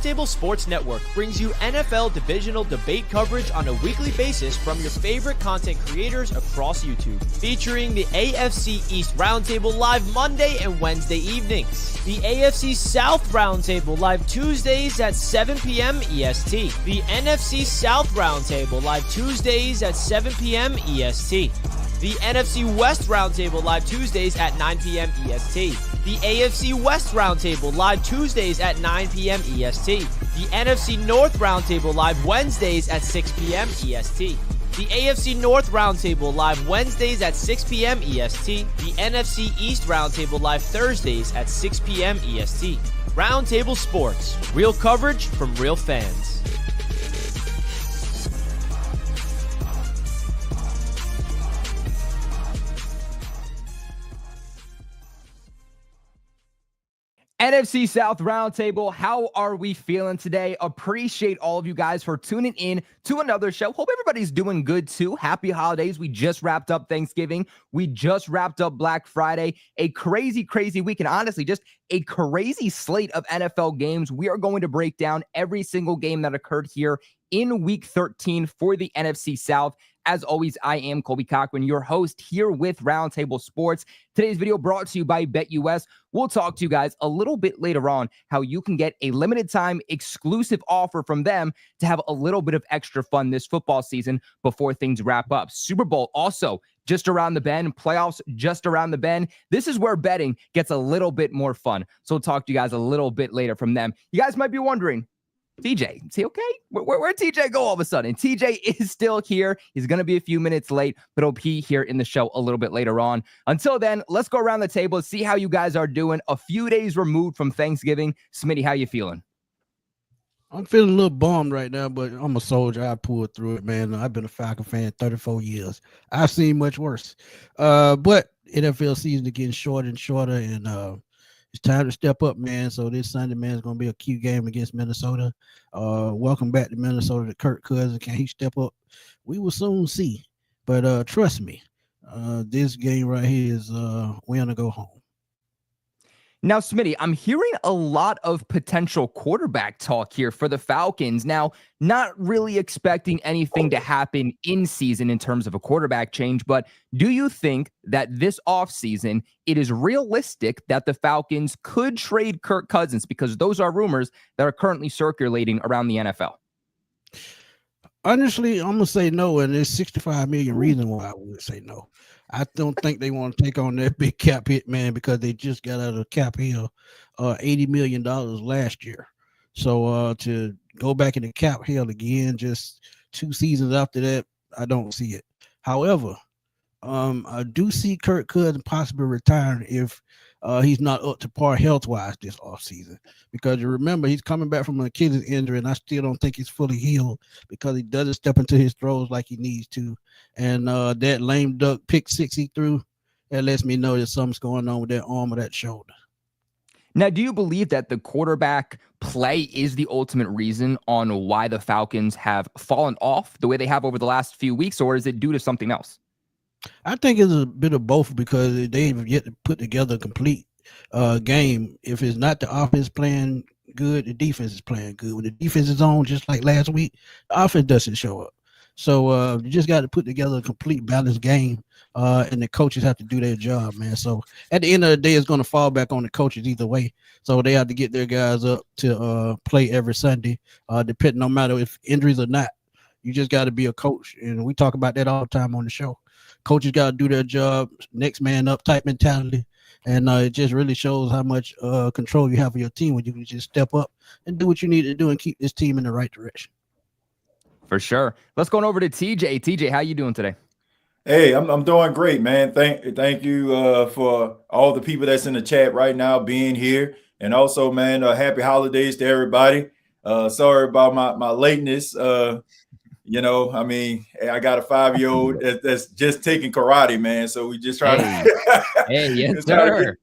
Roundtable Sports Network brings you NFL divisional debate coverage on a weekly basis from your favorite content creators across YouTube, featuring the AFC East Roundtable live Monday and Wednesday evenings, the AFC South Roundtable live Tuesdays at 7 p.m. EST, the NFC South Roundtable live Tuesdays at 7 p.m. EST, the NFC West Roundtable live Tuesdays at 9 p.m. EST, the AFC West Roundtable live Tuesdays at 9 p.m. EST, the NFC North Roundtable live Wednesdays at 6 p.m. EST, the AFC North Roundtable live Wednesdays at 6 p.m. EST, the NFC East Roundtable live Thursdays at 6 p.m. EST. Roundtable Sports, real coverage from real fans. NFC South Roundtable, how are we feeling today? Appreciate all of you guys for tuning in to another show. Hope everybody's doing good too. Happy holidays. We just wrapped up Thanksgiving. We just wrapped up Black Friday. A crazy, crazy week, and honestly, just a crazy slate of NFL games. We are going to break down every single game that occurred here in Week 13 for the NFC South. As always, I am Colby Cochran, your host here with Roundtable Sports. Today's video brought to you by BetUS. We'll talk to you guys a little bit later on how you can get a limited time exclusive offer from them to have a little bit of extra fun this football season before things wrap up. Super Bowl also just around the bend, playoffs just around the bend. This is where betting gets a little bit more fun. So we'll talk to you guys a little bit later from them. You guys might be wondering, TJ, is he okay? Where'd TJ go all of a sudden? TJ is still here. He's going to be a few minutes late, but he'll be here in the show a little bit later on. Until then, let's go around the table, see how you guys are doing. A few days removed from Thanksgiving. Smitty, how you feeling? I'm feeling a little bummed right now, but I'm a soldier. I pulled through it, man. I've been a Falcon fan 34 years. I've seen much worse. But NFL season is getting shorter and shorter, and it's time to step up, man. So this Sunday, man, is going to be a key game against Minnesota. Welcome back to Minnesota to Kirk Cousins. Can he step up? We will soon see. But trust me, this game right here is win or go home. Now, Smitty, I'm hearing a lot of potential quarterback talk here for the Falcons. Now, not really expecting anything to happen in season in terms of a quarterback change, but do you think that this offseason it is realistic that the Falcons could trade Kirk Cousins? Because those are rumors that are currently circulating around the NFL. Honestly, I'm going to say no, and there's 65 million reasons why I would say no. I don't think they want to take on that big cap hit, man, because they just got out of cap hill $80 million last year. So to go back in the cap hill again, just 2 seasons after that, I don't see it. However, I do see Kirk Cousins possibly retiring if he's not up to par health-wise this offseason. Because you remember, he's coming back from an Achilles injury, and I still don't think he's fully healed because he doesn't step into his throws like he needs to. And that lame duck pick six he threw, that lets me know that something's going on with that arm or that shoulder. Now, do you believe that the quarterback play is the ultimate reason on why the Falcons have fallen off the way they have over the last few weeks, or is it due to something else? I think it's a bit of both because they've yet to put together a complete game. If it's not the offense playing good, the defense is playing good. When the defense is on, just like last week, the offense doesn't show up. So you just got to put together a complete balanced game, and the coaches have to do their job, man. So at the end of the day, it's going to fall back on the coaches either way. So they have to get their guys up to play every Sunday, depending no matter if injuries or not. You just got to be a coach, and we talk about that all the time on the show. Coaches got to do their job, next man up type mentality, and it just really shows how much control you have of your team when you can just step up and do what you need to do and keep this team in the right direction. For sure. Let's go on over to TJ. TJ, how you doing today? Hey, I'm doing great, man. Thank you for all the people that's in the chat right now being here, and also, man, happy holidays to everybody. Sorry about my lateness. You know, I mean, I got a 5-year-old that's just taking karate, man. So we just try to. Hey, yes, sir.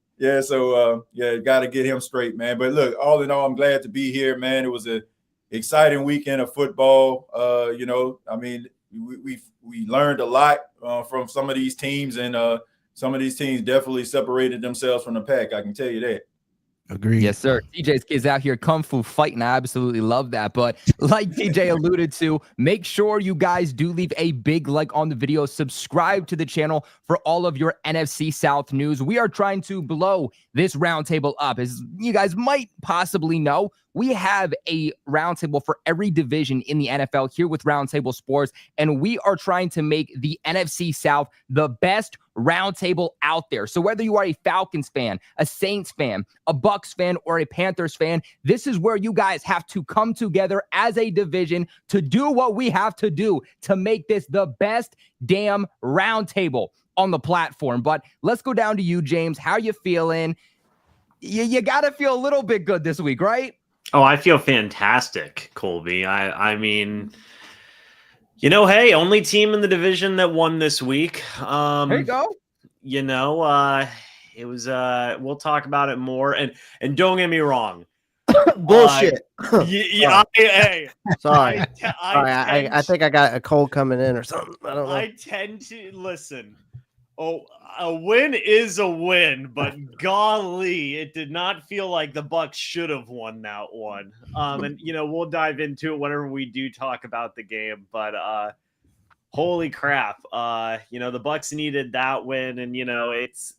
Got to get him straight, man. But look, all in all, I'm glad to be here, man. It was a exciting weekend of football. You know, I mean, we learned a lot from some of these teams, and some of these teams definitely separated themselves from the pack. I can tell you that. Agreed. Yes, sir. TJ's kids out here kung fu fighting. I absolutely love that. But like TJ alluded to, make sure you guys do leave a big like on the video. Subscribe to the channel for all of your NFC South news. We are trying to blow this roundtable up. As you guys might possibly know, we have a roundtable for every division in the NFL here with Roundtable Sports, and we are trying to make the NFC South the best roundtable out there. So whether you are a Falcons fan, a Saints fan, a Bucks fan, or a Panthers fan, this is where you guys have to come together as a division to do what we have to do to make this the best damn roundtable on the platform. But let's go down to you, James. How you feeling? You got to feel a little bit good this week, right? Oh, I feel fantastic, Colby. I mean, hey, only team in the division that won this week. There you go. It was we'll talk about it more, and don't get me wrong. Bullshit. Hey, Sorry. I think I got a cold coming in or something. I don't know. I tend to listen. Oh, a win is a win, but golly, it did not feel like the Bucs should have won that one. And we'll dive into it whenever we do talk about the game. But holy crap, the Bucs needed that win, and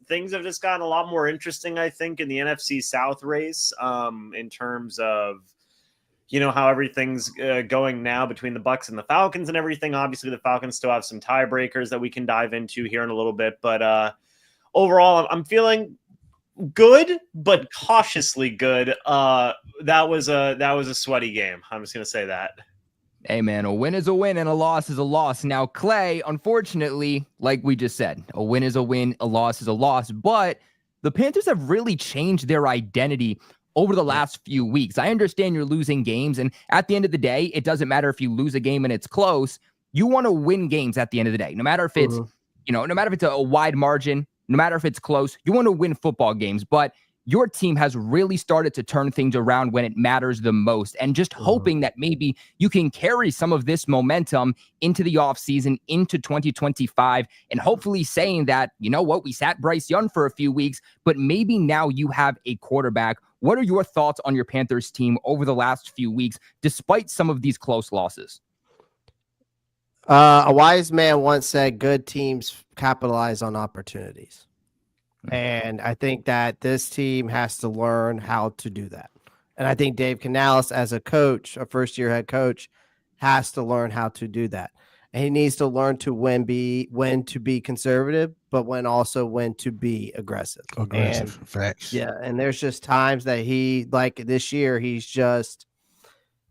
things have just gotten a lot more interesting, I think, in the NFC South race, in terms of how everything's going now between the Bucs and the Falcons and everything. Obviously, the Falcons still have some tiebreakers that we can dive into here in a little bit. But overall, I'm feeling good, but cautiously good. That was a sweaty game. I'm just going to say that. Hey, man, a win is a win and a loss is a loss. Now, Clay, unfortunately, like we just said, a win is a win, a loss is a loss. But the Panthers have really changed their identity over the last few weeks. I understand you're losing games, and at the end of the day, it doesn't matter if you lose a game and it's close. You want to win games at the end of the day. No matter if it's, no matter if it's a wide margin, no matter if it's close, you want to win football games. But your team has really started to turn things around when it matters the most, and just hoping that maybe you can carry some of this momentum into the offseason, into 2025, and hopefully saying that, we sat Bryce Young for a few weeks, but maybe now you have a quarterback. What are your thoughts on your Panthers team over the last few weeks, despite some of these close losses? A wise man once said, good teams capitalize on opportunities. And I think that this team has to learn how to do that. And I think Dave Canales, as a coach, a first-year head coach, has to learn how to do that. And he needs to learn to when to be conservative, but when to be aggressive. Facts. Yeah, and there's just times that he, like this year, he's just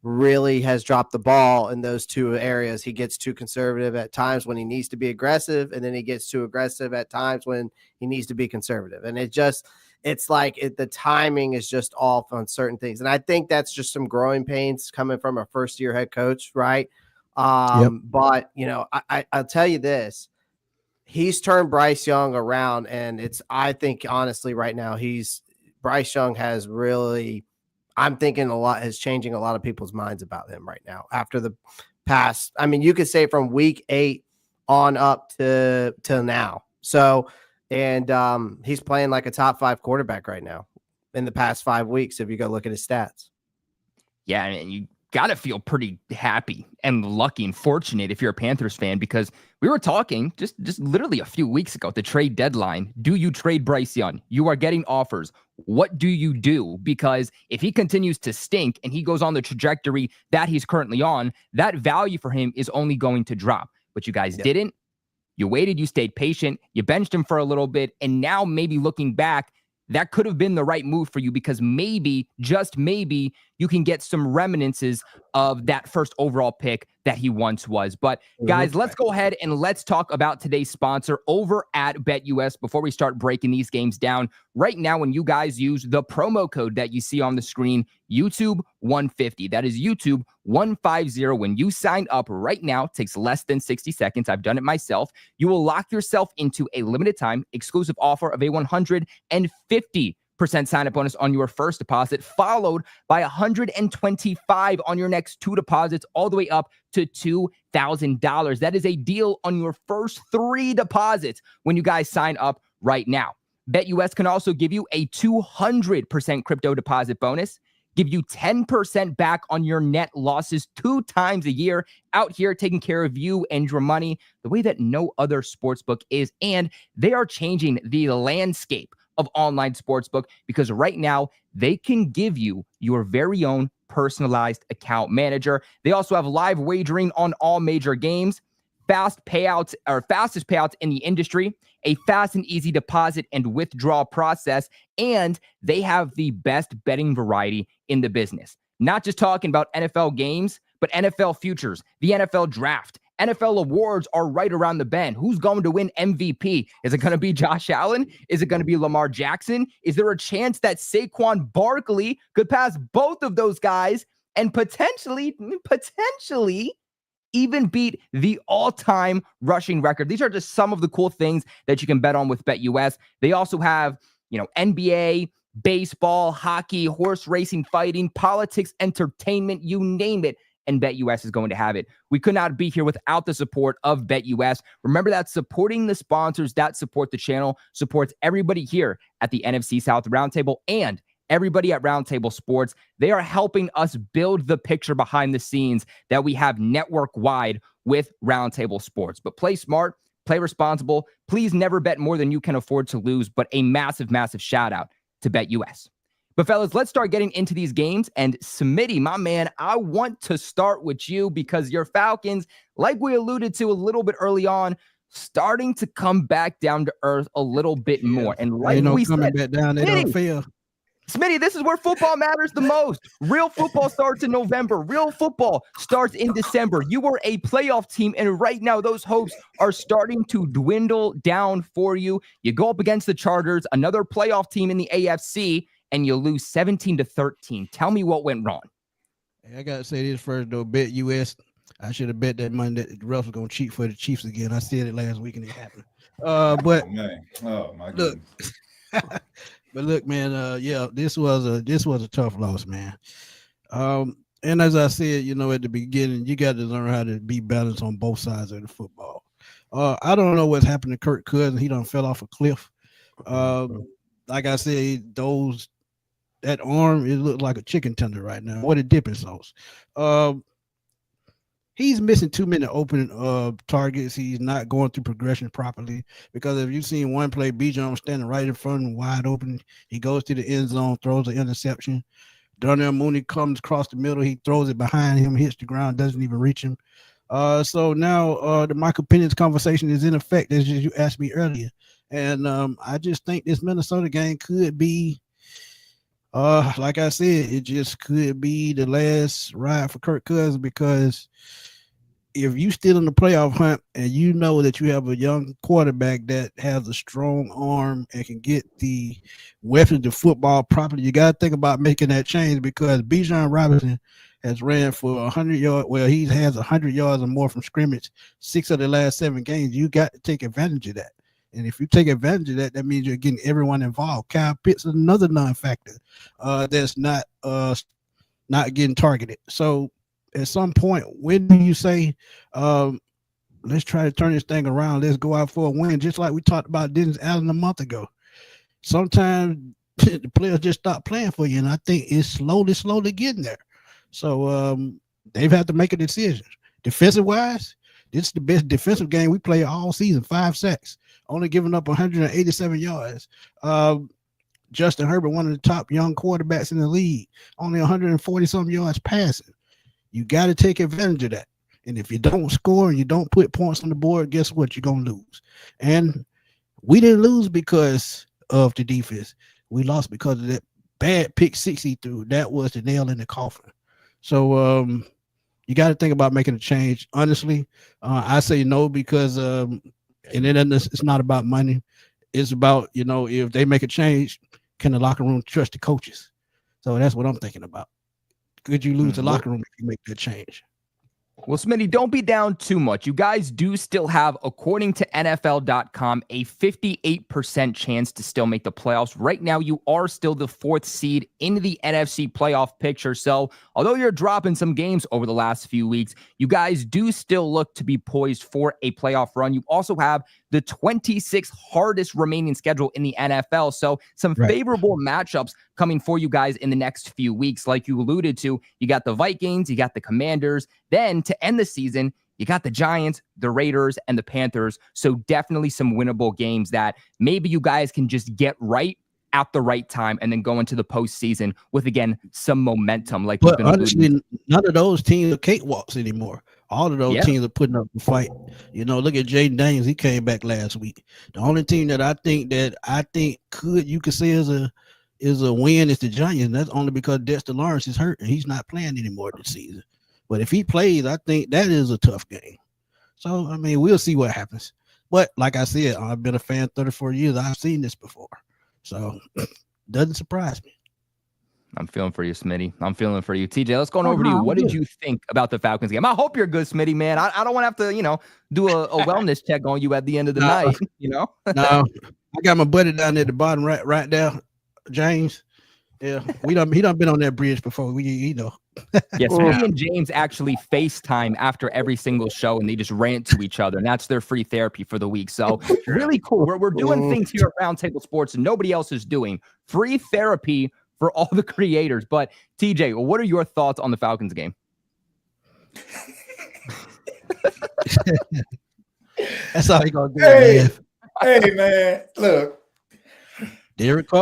really has dropped the ball in those two areas. He gets too conservative at times when he needs to be aggressive, and then he gets too aggressive at times when he needs to be conservative. And it's like the timing is just off on certain things. And I think that's just some growing pains coming from a first-year head coach, right? But, I'll tell you this. He's turned Bryce Young around, and I think, honestly, right now, Bryce Young has really – I'm thinking is changing a lot of people's minds about him right now after the past. I mean, you could say from week 8 on up to now. So, and he's playing like a top 5 quarterback right now in the past 5 weeks, if you go look at his stats. Yeah, and you got to feel pretty happy and lucky and fortunate if you're a Panthers fan, because we were talking just literally a few weeks ago at the trade deadline. Do you trade Bryce Young? You are getting offers. What do you do? Because if he continues to stink and he goes on the trajectory that he's currently on, that value for him is only going to drop. But you guys didn't. You waited. You stayed patient. You benched him for a little bit. And now maybe looking back, that could have been the right move for you, because maybe, just maybe, you can get some reminiscences of that first overall pick that he once was. But guys, let's go ahead and let's talk about today's sponsor over at BetUS before we start breaking these games down. Right now, when you guys use the promo code that you see on the screen, YouTube150, that is YouTube150. When you sign up right now, it takes less than 60 seconds. I've done it myself. You will lock yourself into a limited time exclusive offer of a 150% sign-up bonus on your first deposit, followed by 125 on your next 2 deposits, all the way up to $2,000. That is a deal on your first 3 deposits when you guys sign up right now. BetUS can also give you a 200% crypto deposit bonus, give you 10% back on your net losses 2 times a year, out here taking care of you and your money the way that no other sportsbook is. And they are changing the landscape of online sportsbook because right now they can give you your very own personalized account manager. They also have live wagering on all major games, fastest payouts in the industry, a fast and easy deposit and withdrawal process, and they have the best betting variety in the business. Not just talking about NFL games, but NFL futures, the NFL draft. NFL awards are right around the bend. Who's going to win MVP? Is it going to be Josh Allen? Is it going to be Lamar Jackson? Is there a chance that Saquon Barkley could pass both of those guys and potentially even beat the all-time rushing record? These are just some of the cool things that you can bet on with BetUS. They also have, NBA, baseball, hockey, horse racing, fighting, politics, entertainment, you name it, and BetUS is going to have it. We could not be here without the support of BetUS. Remember that supporting the sponsors that support the channel supports everybody here at the NFC South Roundtable and everybody at Roundtable Sports. They are helping us build the picture behind the scenes that we have network-wide with Roundtable Sports. But play smart, play responsible. Please never bet more than you can afford to lose, but a massive, massive shout-out to BetUS. But fellas, let's start getting into these games. And Smitty, my man, I want to start with you because your Falcons, like we alluded to a little bit early on, starting to come back down to earth a little bit more. And like we coming said, back down, they don't fail. Smitty, this is where football matters the most. Real football starts in November. Real football starts in December. You were a playoff team, and right now those hopes are starting to dwindle down for you. You go up against the Chargers, another playoff team in the AFC, and you lose 17-13. Tell me what went wrong. Hey, I got to say this first, though. BetUS, I should have bet that money that the refs were going to cheat for the Chiefs again. I said it last week, and it happened. But oh my goodness. But look, man, this was a tough loss, man. And as I said, at the beginning, you got to learn how to be balanced on both sides of the football. I don't know what's happened to Kirk Cousins. He done fell off a cliff. Like I said, that arm, it looked like a chicken tender right now. What a dipping sauce. He's missing too many open targets. He's not going through progression properly because if you've seen one play, Bijan standing right in front and wide open, he goes to the end zone, throws an interception. Darnell Mooney comes across the middle. He throws it behind him, hits the ground, doesn't even reach him. So now the Michael Penix conversation is in effect, as you asked me earlier. And I just think this Minnesota game could be, like I said, it just could be the last ride for Kirk Cousins because if you still in the playoff hunt and you know that you have a young quarterback that has a strong arm and can get the weapons to football properly, you got to think about making that change because Bijan Robinson has ran for 100 yards. Well, he has 100 yards or more from scrimmage 6 of the last 7 games. You got to take advantage of that. And if you take advantage of that, that means you're getting everyone involved. Kyle Pitts is another non-factor that's not getting targeted. So at some point, when do you say, let's try to turn this thing around. Let's go out for a win, just like we talked about Dennis Allen a month ago. Sometimes the players just stop playing for you, and I think it's slowly getting there. So they've had to make a decision. Defensive-wise, this is the best defensive game we play all season, 5 sacks. Only giving up 187 yards. Justin Herbert, one of the top young quarterbacks in the league, only 140-some yards passing. You got to take advantage of that. And if you don't score and you don't put points on the board, guess what? You're going to lose. And we didn't lose because of the defense. We lost because of that bad pick 60 through. That was the nail in the coffin. So you got to think about making a change. Honestly, I say no because and then it's not about money. It's about, if they make a change, can the locker room trust the coaches? So that's what I'm thinking about. Could you lose the locker room if you make that change? Well, Smitty, don't be down too much. You guys do still have, according to NFL.com, a 58% chance to still make the playoffs. Right now, you are still the 4th seed in the NFC playoff picture. So, although you're dropping some games over the last few weeks, you guys do still look to be poised for a playoff run. You also have the 26th hardest remaining schedule in the NFL. So, some favorable matchups coming for you guys in the next few weeks. Like you alluded to, you got the Vikings, you got the Commanders. Then to end the season, you got the Giants, the Raiders, and the Panthers. So definitely some winnable games that maybe you guys can just get right at the right time and then go into the postseason with, again, some momentum. Like, but honestly, none of those teams are cakewalks anymore. All of those teams are putting up a fight. You know, look at Jaden Daniels. He came back last week. The only team that I think you could say is a win is the Giants. And that's only because Dexter Lawrence is hurt and he's not playing anymore this season. But if he plays, I think that is a tough game. So, I mean, we'll see what happens. But like I said, I've been a fan 34 years. I've seen this before. So, doesn't surprise me. I'm feeling for you, Smitty. I'm feeling for you. TJ, let's go on over to you. What did you think about the Falcons game? I hope you're good, Smitty, man. I don't want to have to, do a wellness check on you at the end of the night, No, I got my buddy down there at the bottom right there, James. Yeah, he done been on that bridge before. Yes, me and James actually FaceTime after every single show, and they just rant to each other, and that's their free therapy for the week. So really cool. We're doing things here at Roundtable Sports and nobody else is doing. Free therapy for all the creators. But TJ, what are your thoughts on the Falcons game? That's all he gonna do. Hey, man, look. Derek Carr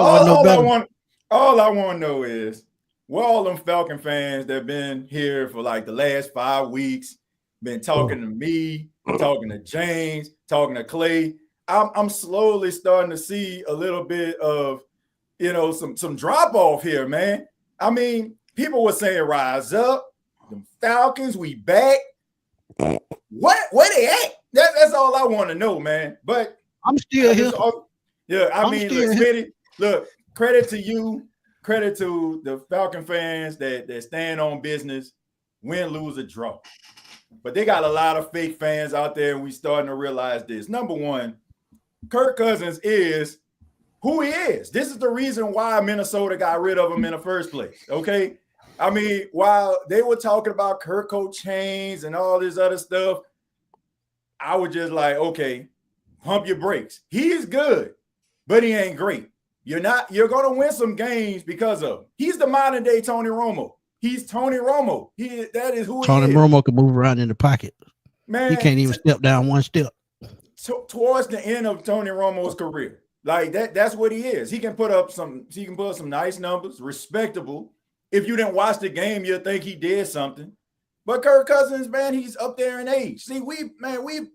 all I want to know is, where all them Falcon fans that been here for like the last 5 weeks, been talking to me, talking to James, talking to Clay. I'm slowly starting to see a little bit of, some drop off here, man. I mean, people were saying rise up, them Falcons, we back. Where they at? That's all I want to know, man. But I'm still here. Smitty, look, credit to you, credit to the Falcon fans that stand on business, win, lose, or draw. But they got a lot of fake fans out there, and we starting to realize this. Number one, Kirk Cousins is who he is. This is the reason why Minnesota got rid of him in the first place, okay? I mean, while they were talking about Kirko chains and all this other stuff, I was just like, okay, pump your brakes. He's good, but he ain't great. You're going to win some games because of him. He's the modern day Tony Romo. He's Tony Romo. That is who Tony he is. Romo can move around in the pocket. Man, he can't even step down one step. Towards the end of Tony Romo's career, like that's what he is. He can put up some nice numbers, respectable. If you didn't watch the game, you'll think he did something. But Kirk Cousins, man, he's up there in age. See, we've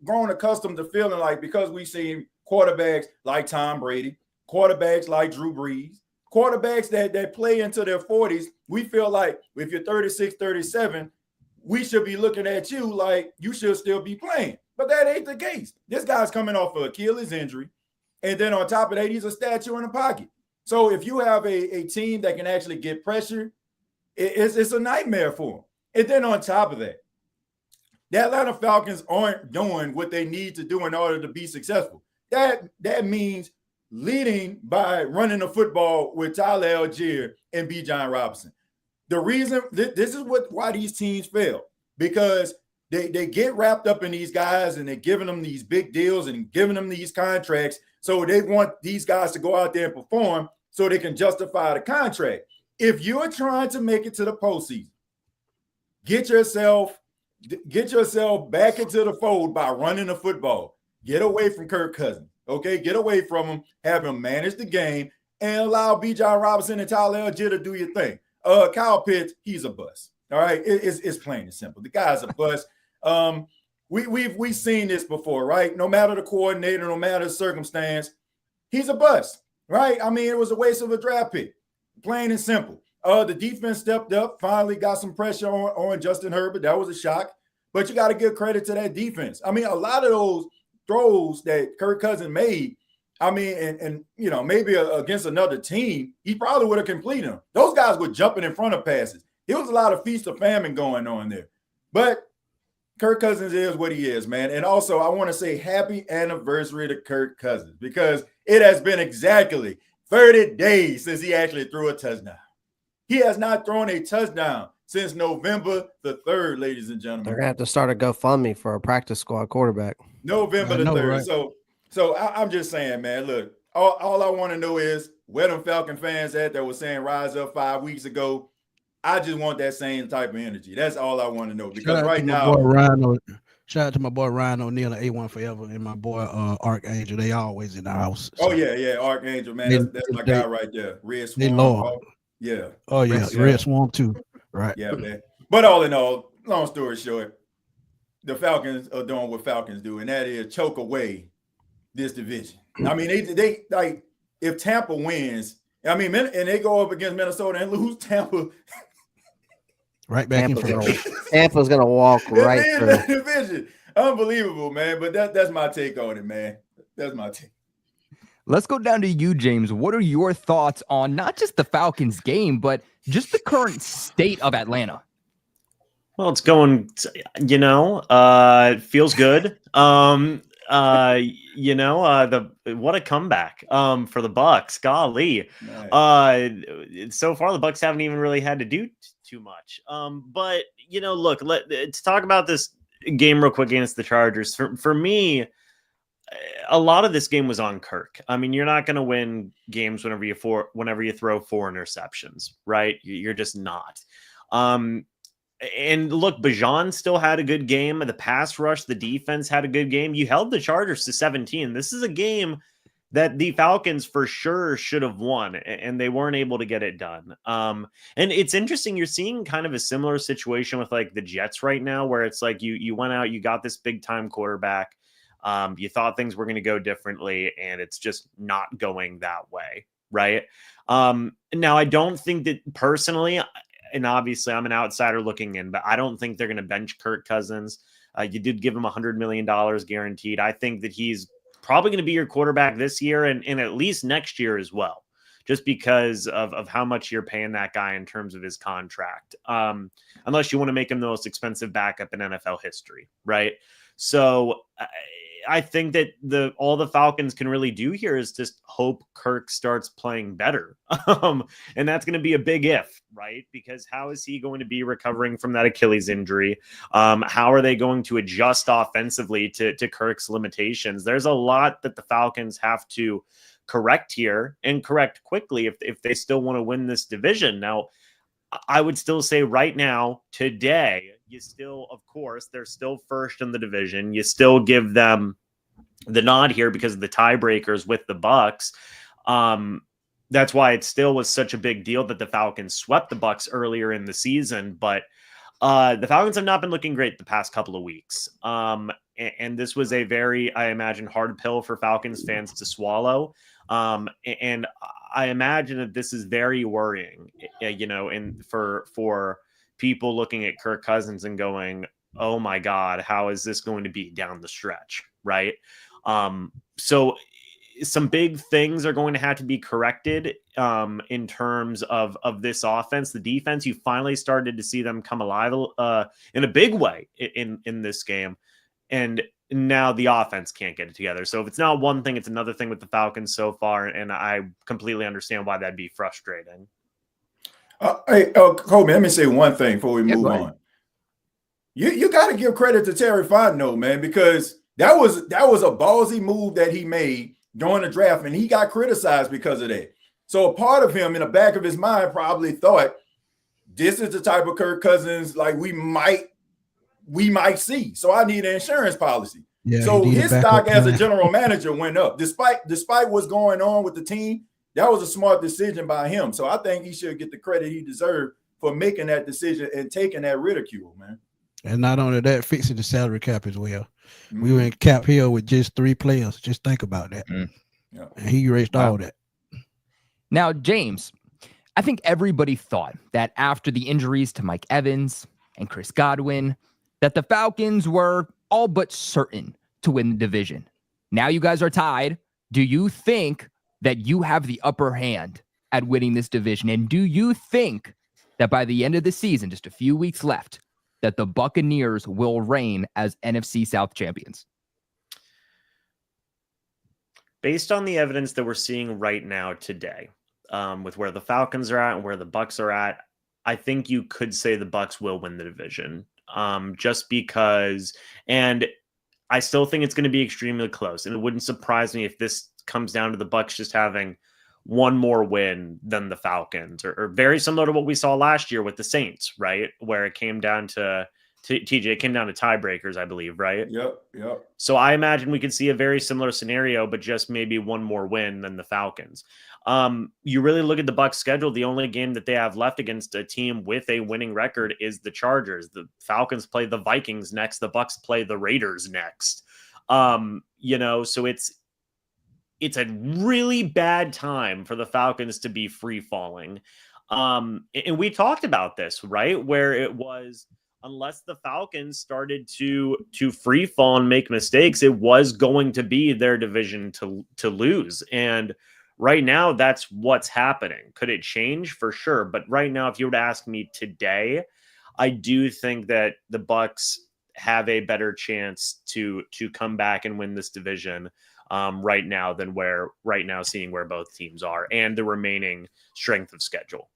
grown accustomed to feeling like, because we've seen quarterbacks like Tom Brady, quarterbacks like Drew Brees, quarterbacks that play into their 40s, we feel like if you're 36, 37, we should be looking at you like you should still be playing. But that ain't the case. This guy's coming off of Achilles injury. And then on top of that, he's a statue in the pocket. So if you have a team that can actually get pressure, it's a nightmare for them. And then on top of that, the Atlanta Falcons aren't doing what they need to do in order to be successful. That means leading by running the football with Tyler Algier and Bijan Robinson. The reason this is why these teams fail, because they get wrapped up in these guys and they're giving them these big deals and giving them these contracts. So they want these guys to go out there and perform so they can justify the contract. If you're trying to make it to the postseason, get yourself back into the fold by running the football. Get away from Kirk Cousins. Okay, get away from him, have him manage the game, and allow Bijan Robinson and Tyler Algier to do your thing. Kyle Pitts, he's a bust. All right, it's plain and simple. The guy's a bust. We've seen this before, right? No matter the coordinator, no matter the circumstance, he's a bust, right? I mean, it was a waste of a draft pick, plain and simple. The defense stepped up, finally got some pressure on Justin Herbert. That was a shock, but you got to give credit to that defense. I mean, a lot of those throws that Kirk Cousins made, I mean, and maybe against another team, he probably would have completed them. Those guys were jumping in front of passes. There was a lot of feast or famine going on there. But Kirk Cousins is what he is, man. And also, I want to say happy anniversary to Kirk Cousins because it has been exactly 30 days since he actually threw a touchdown. He has not thrown a touchdown since November the 3rd, ladies and gentlemen. They're going to have to start a GoFundMe for a practice squad quarterback. November the 3rd. Right? So I'm just saying, man, look, all I want to know is where them Falcon fans at that were saying rise up 5 weeks ago. I just want that same type of energy. That's all I want to know. Because right now, shout out to my boy Ryan O'Neal and A1 Forever and my boy Archangel. They always in the house. So. Oh yeah, Archangel, man. That's my guy right there. Red Swarm. Oh, yeah. Oh yeah, Red Swarm too. Right. Yeah, man. But all in all, long story short, the Falcons are doing what Falcons do, and that is choke away this division. I mean, they like if Tampa wins, I mean, and they go up against Minnesota and lose, Tampa. Right back Tampa's gonna walk right through that division. Unbelievable, man. But that's my take on it, man. That's my take. Let's go down to you, James. What are your thoughts on not just the Falcons game, but just the current state of Atlanta? Well, it's going, it feels good. What a comeback for the Bucs. Golly. Nice. So far the Bucs haven't even really had to do too much. But look, let's talk about this game real quick against the Chargers. For me, a lot of this game was on Kirk. I mean, you're not going to win games whenever you throw 4 interceptions, right? You're just not. And look, Bijan still had a good game. The pass rush, the defense had a good game. You held the Chargers to 17. This is a game that the Falcons for sure should have won, and they weren't able to get it done. And it's interesting. You're seeing kind of a similar situation with like the Jets right now, where it's like you went out, you got this big time quarterback. You thought things were going to go differently, and it's just not going that way, right? Now, I don't think that personally, and obviously I'm an outsider looking in, but I don't think they're going to bench Kirk Cousins. You did give him $100 million guaranteed. I think that he's probably going to be your quarterback this year and at least next year as well, just because of how much you're paying that guy in terms of his contract. Unless you want to make him the most expensive backup in NFL history, right? So I think that all the Falcons can really do here is just hope Kirk starts playing better. And that's going to be a big if, right? Because how is he going to be recovering from that Achilles injury? How are they going to adjust offensively to Kirk's limitations? There's a lot that the Falcons have to correct here and correct quickly if they still want to win this division. Now, I would still say right now, today, you still, of course, they're still first in the division. You still give them the nod here because of the tiebreakers with the Bucs. That's why it still was such a big deal that the Falcons swept the Bucs earlier in the season. But the Falcons have not been looking great the past couple of weeks. And this was a very, I imagine, hard pill for Falcons fans to swallow. And I imagine that this is very worrying, and for people looking at Kirk Cousins and going, oh my God, how is this going to be down the stretch? Right. So some big things are going to have to be corrected in terms of this offense. The defense, you finally started to see them come alive in a big way in this game. And now the offense can't get it together. So if it's not one thing, it's another thing with the Falcons so far. And I completely understand why that'd be frustrating. Hey, Colby, let me say one thing before we move on. You got to give credit to Terry Fontenot, man, because that was a ballsy move that he made during the draft, and he got criticized because of that. So a part of him in the back of his mind probably thought, this is the type of Kirk Cousins like we might see. So I need an insurance policy. Yeah, so his stock as a general manager went up. Despite what's going on with the team, that was a smart decision by him. So I think he should get the credit he deserved for making that decision and taking that ridicule, man. And not only that, fixing the salary cap as well. Mm-hmm. We were in cap hill with just 3 players. Just think about that. Mm-hmm. Yeah. And he erased all that. Now, James, I think everybody thought that after the injuries to Mike Evans and Chris Godwin, that the Falcons were all but certain to win the division. Now you guys are tied. Do you think that you have the upper hand at winning this division? And do you think that by the end of the season, just a few weeks left, that the Buccaneers will reign as NFC South champions? Based on the evidence that we're seeing right now today, with where the Falcons are at and where the Bucs are at, I think you could say the Bucs will win the division. Just because, and I still think it's going to be extremely close. And it wouldn't surprise me if this comes down to the Bucs just having one more win than the Falcons, or very similar to what we saw last year with the Saints, right? Where it came down to TJ, it came down to tiebreakers, I believe, right? Yep. So I imagine we could see a very similar scenario, but just maybe one more win than the Falcons. You really look at the Bucs schedule, the only game that they have left against a team with a winning record is the Chargers. The Falcons play the Vikings next. The Bucs play the Raiders next. So it's a really bad time for the Falcons to be free falling. And we talked about this, right? Where it was, unless the Falcons started to free fall and make mistakes, it was going to be their division to lose. And right now, that's what's happening. Could it change? For sure. But right now, if you were to ask me today, I do think that the Bucs have a better chance to come back and win this division right now than seeing where both teams are and the remaining strength of schedule.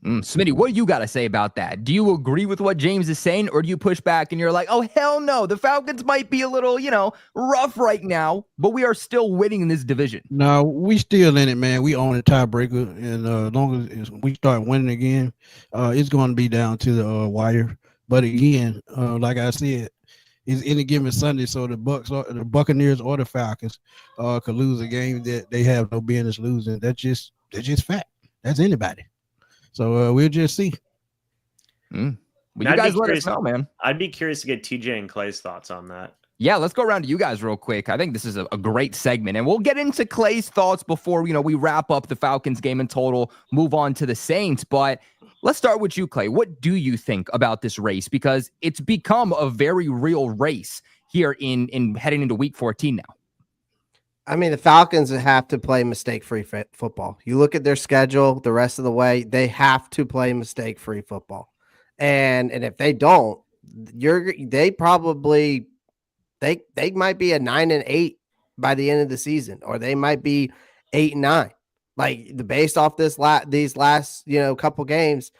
Smitty, what do you got to say about that? Do you agree with what James is saying, or do you push back and you're like, oh, hell no, the Falcons might be a little, rough right now, but we are still winning in this division? No, we still in it, man. We own a tiebreaker, and as long as we start winning again, it's going to be down to the wire. But again, like I said, it's any given Sunday, so the Buccaneers or the Falcons could lose a game that they have no business losing. That's just fact. That's anybody. So we'll just see. Well, you guys let us know, man. I'd be curious to get TJ and Clay's thoughts on that. Yeah, let's go around to you guys real quick. I think this is a great segment, and we'll get into Clay's thoughts before we wrap up the Falcons game in total, move on to the Saints. But let's start with you, Clay. What do you think about this race? Because it's become a very real race here in heading into Week 14 now. I mean, the Falcons have to play mistake-free football. You look at their schedule the rest of the way, they have to play mistake-free football. And if they don't, they might be a 9-8 by the end of the season, or they might be 8-9. Like, based off these last couple games,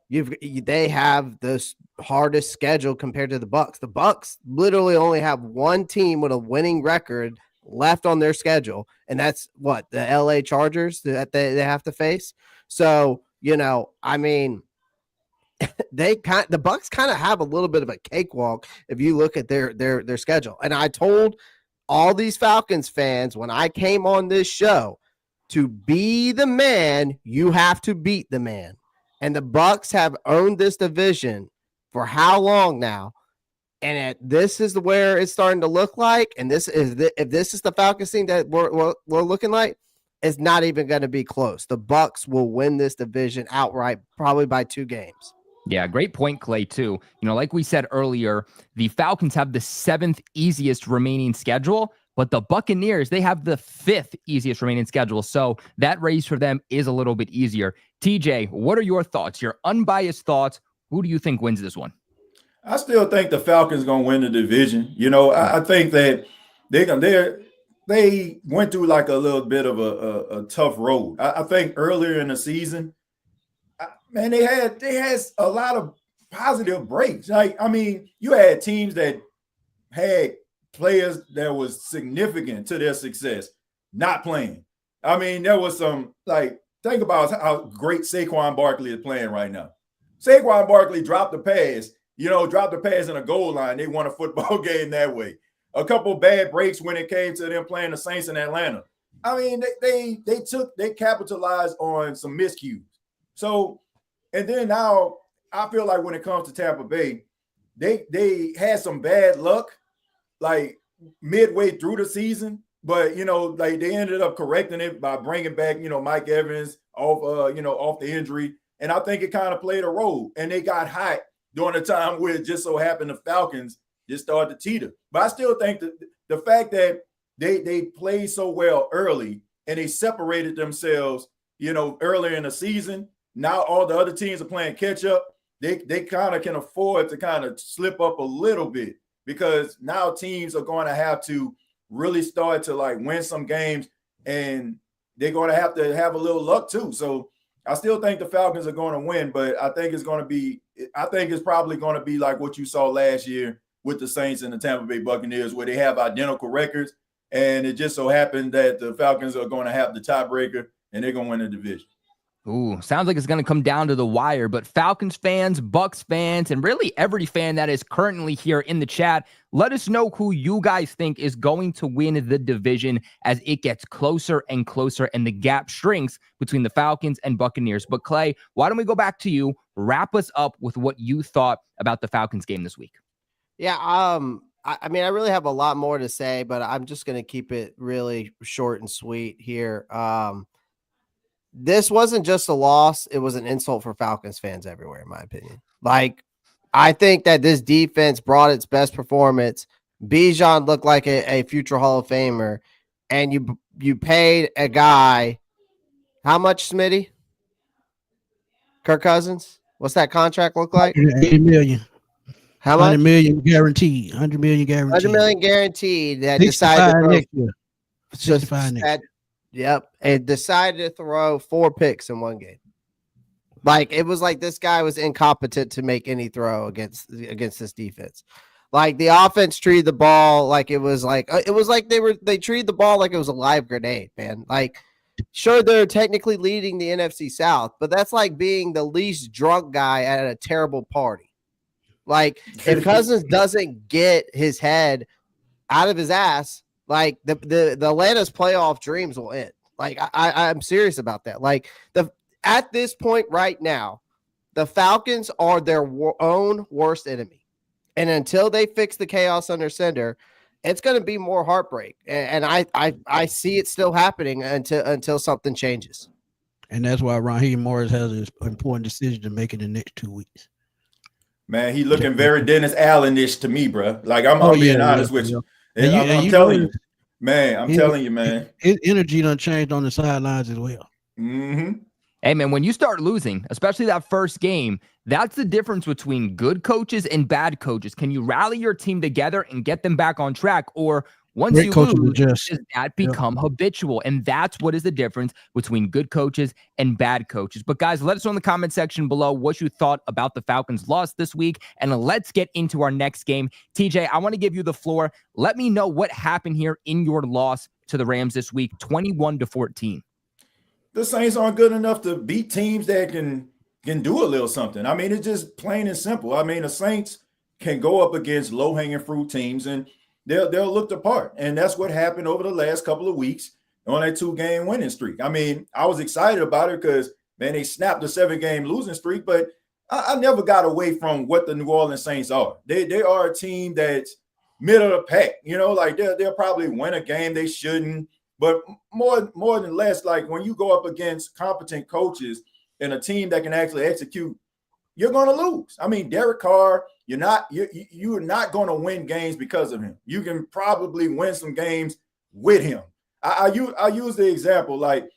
they have the hardest schedule compared to the Bucs. The Bucs literally only have one team with a winning record left on their schedule, and that's the LA Chargers that they have to face. So I mean, the Bucs kind of have a little bit of a cakewalk if you look at their schedule. And I told all these Falcons fans when I came on this show, to be the man, you have to beat the man. And the Bucs have owned this division for how long now? And this is where it's starting to look like, and if this is the Falcons thing that we're looking like, it's not even going to be close. The Bucs will win this division outright, probably by 2 games. Yeah, great point, Clay, too. Like we said earlier, the Falcons have the 7th easiest remaining schedule, but the Buccaneers, they have the 5th easiest remaining schedule. So that race for them is a little bit easier. TJ, what are your thoughts, your unbiased thoughts? Who do you think wins this one? I still think the Falcons going to win the division. I think that they went through like a little bit of a tough road. I think earlier in the season, man, they had a lot of positive breaks. You had teams that had players that was significant to their success not playing. There was some, think about how great Saquon Barkley is playing right now. Saquon Barkley dropped the pass. Dropped the pass in a goal line. They won a football game that way. A couple bad breaks when it came to them playing the Saints in Atlanta. They capitalized on some miscues. So, and then now I feel like when it comes to Tampa Bay, they had some bad luck, like midway through the season. But they ended up correcting it by bringing back Mike Evans off the injury, and I think it kind of played a role. And they got hot during the time where it just so happened the Falcons just started to teeter. But I still think that the fact that they played so well early and they separated themselves, earlier in the season, now all the other teams are playing catch up. they kind of can afford to kind of slip up a little bit, because now teams are going to have to really start to like win some games, and they're going to have a little luck too. So I still think the Falcons are going to win, but I think it's probably going to be like what you saw last year with the Saints and the Tampa Bay Buccaneers, where they have identical records, and it just so happened that the Falcons are going to have the tiebreaker and they're going to win the division. Ooh, sounds like it's going to come down to the wire, but Falcons fans, Bucs fans, and really every fan that is currently here in the chat, let us know who you guys think is going to win the division as it gets closer and closer and the gap shrinks between the Falcons and Buccaneers. But Clay, why don't we go back to you? Wrap us up with what you thought about the Falcons game this week. Yeah, I mean, I really have a lot more to say, but I'm just going to keep it really short and sweet here. This wasn't just a loss. It was an insult for Falcons fans everywhere, in my opinion. Like, I think that this defense brought its best performance. Bijan looked like a future Hall of Famer, and you paid a guy how much, Smitty? Kirk Cousins? What's that contract look like? $80 million. How much? $100 million guaranteed. $100 million guaranteed. $100 million guaranteed. That 65 decided to next year. 65 next year. Yep. And decided to throw 4 picks in one game. Like, it was like this guy was incompetent to make any throw against this defense. Like, the offense treated the ball like they treated the ball like it was a live grenade, man. Like, sure, they're technically leading the NFC South, but that's like being the least drunk guy at a terrible party. Like, if Cousins doesn't get his head out of his ass, like the Atlanta's playoff dreams will end. Like, I'm serious about that. Like, at this point right now, the Falcons are their own worst enemy, and until they fix the chaos under center, it's going to be more heartbreak. And I see it still happening until something changes. And that's why Raheem Morris has an important decision to make in the next 2 weeks. Man, he looking very Dennis Allen-ish to me, bro. Like, I'm being honest with you. I'm telling you, man. His energy done changed on the sidelines as well. Mm-hmm. Hey, man, when you start losing, especially that first game, that's the difference between good coaches and bad coaches. Can you rally your team together and get them back on track? Or once you lose, does that become habitual? And that's what is the difference between good coaches and bad coaches. But guys, let us know in the comment section below what you thought about the Falcons' loss this week. And let's get into our next game. TJ, I want to give you the floor. Let me know what happened here in your loss to the Rams this week, 21-14. The Saints aren't good enough to beat teams that can do a little something. I mean, it's just plain and simple. I mean, the Saints can go up against low-hanging fruit teams, and they'll look the part. And that's what happened over the last couple of weeks on that 2-game winning streak. I mean, I was excited about it because, man, they snapped the 7-game losing streak, but I never got away from what the New Orleans Saints are. They are a team that's middle of the pack. You know, like they'll probably win a game they shouldn't. But more than less, like when you go up against competent coaches and a team that can actually execute, you're going to lose. I mean, Derek Carr, you're not going to win games because of him. You can probably win some games with him. I use the example like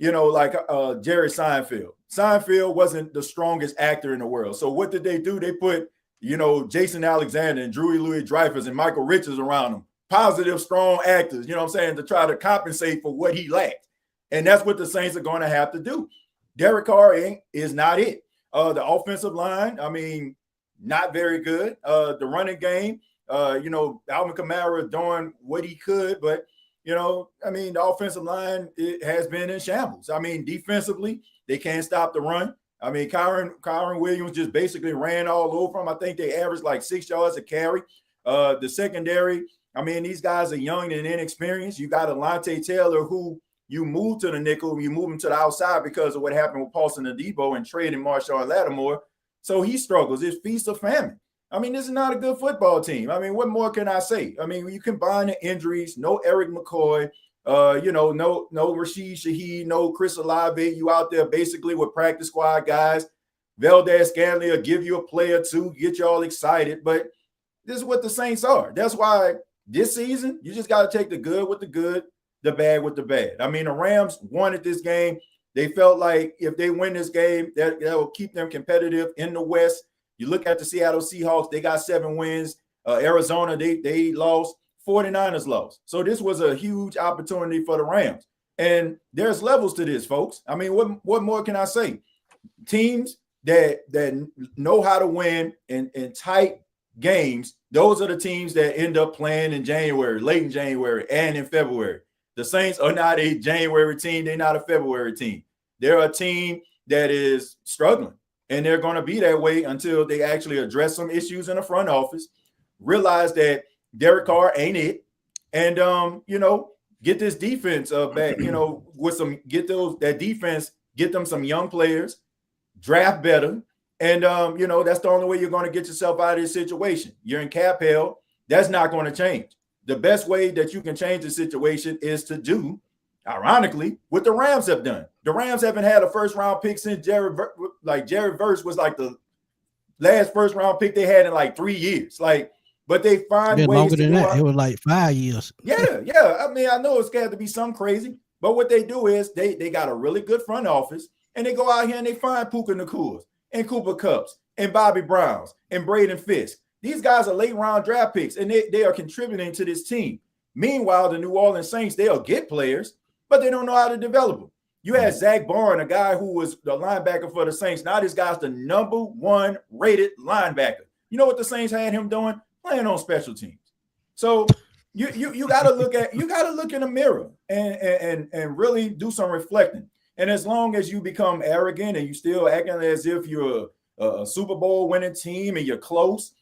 Jerry Seinfeld. Seinfeld wasn't the strongest actor in the world. So what did they do? They put, Jason Alexander and Drew Louis Dreyfus and Michael Richards around him. Positive, strong actors, you know what I'm saying, to try to compensate for what he lacked. And that's what the Saints are going to have to do. Derek Carr is not it. The offensive line, I mean, not very good. The running game, Alvin Kamara doing what he could, but, the offensive line, it has been in shambles. I mean, defensively, they can't stop the run. I mean, Kyron Williams just basically ran all over him. I think they averaged like 6 yards a carry. The secondary, I mean, these guys are young and inexperienced. You got Alontae Taylor, who you move to the nickel, you move him to the outside because of what happened with Paulson Adebo and trading Marshawn Lattimore. So he struggles. It's feast or famine. I mean, this is not a good football team. I mean, what more can I say? I mean, you combine the injuries, no Eric McCoy, no Rashid Shaheed, no Chris Olave. You out there basically with practice squad guys. Valdez-Scantling will give you a play or two, get you all excited. But this is what the Saints are. That's why this season, you just got to take the good with the good, the bad with the bad. I mean, the Rams wanted this game. They felt like if they win this game, that will keep them competitive in the West. You look at the Seattle Seahawks, they got 7 wins. Arizona, they lost. 49ers lost. So this was a huge opportunity for the Rams. And there's levels to this, folks. I mean, what more can I say? Teams that know how to win in tight games, those are the teams that end up playing in January, late in January, and in February. The Saints are not a January team. They're not a February team. They're a team that is struggling, and they're going to be that way until they actually address some issues in the front office, realize that Derek Carr ain't it, and get this defense back, with some get them some young players, draft better, and that's the only way you're going to get yourself out of this situation. You're in cap hell. That's not going to change. The best way that you can change the situation is to do, ironically, what the Rams have done. The Rams haven't had a first-round pick since Jared Verse was like the last first-round pick they had in like 3 years. But they find ways longer to than go that. out. It was like 5 years. Yeah. I mean, I know it's got to be some crazy, but what they do is they got a really good front office, and they go out here and they find Puka Nakuas and Cooper Kupps and Bobby Browns and Braden Fisk. These guys are late-round draft picks, and they are contributing to this team. Meanwhile, the New Orleans Saints, they'll get players, but they don't know how to develop them. You had Zach Barn, a guy who was the linebacker for the Saints. Now this guy's the number 1 rated linebacker. You know what the Saints had him doing? Playing on special teams. So you got to look in the mirror and really do some reflecting. And as long as you become arrogant and you still acting as if you're a Super Bowl winning team and you're close,